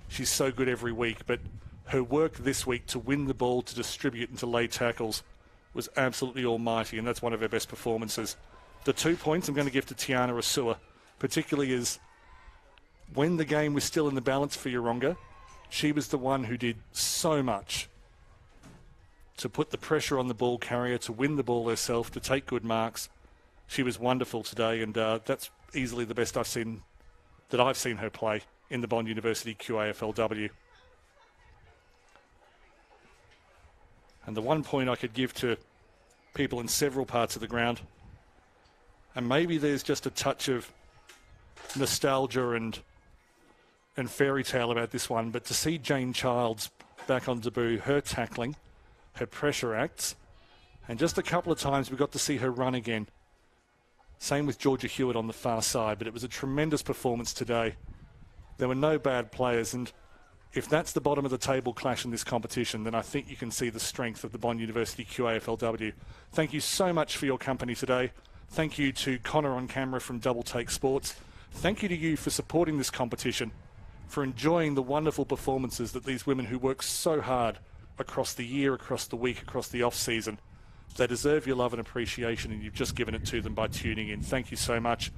she's so good every week, but her work this week to win the ball, to distribute and to lay tackles was absolutely almighty, and that's one of her best performances. The 2 points I'm going to give to Tiana Asua, particularly as when the game was still in the balance for Yeronga, she was the one who did so much to put the pressure on the ball carrier, to win the ball herself, to take good marks. She was wonderful today, and that's easily the best I've seen her play in the Bond University QAFLW. And the 1 point I could give to people in several parts of the ground, and maybe there's just a touch of nostalgia and fairy tale about this one, but to see Jane Childs back on debut, her tackling, her pressure acts, and just a couple of times we got to see her run again. Same with Georgia Hewitt on the far side, but it was a tremendous performance today. There were no bad players, and if that's the bottom of the table clash in this competition, then I think you can see the strength of the Bond University QAFLW. Thank you so much for your company today. Thank you to Connor on camera from Double Take Sports. Thank you to you for supporting this competition, for enjoying the wonderful performances that these women who work so hard across the year, across the week, across the off-season. They deserve your love and appreciation, and you've just given it to them by tuning in. Thank you so much.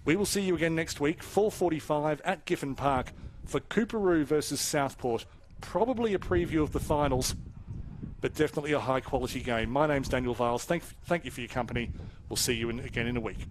We will see you again next week, 4:45 at Giffen Park for Cooperoo versus Southport. Probably a preview of the finals, but definitely a high-quality game. My name's Daniel Viles. Thank you for your company. We'll see you again in a week.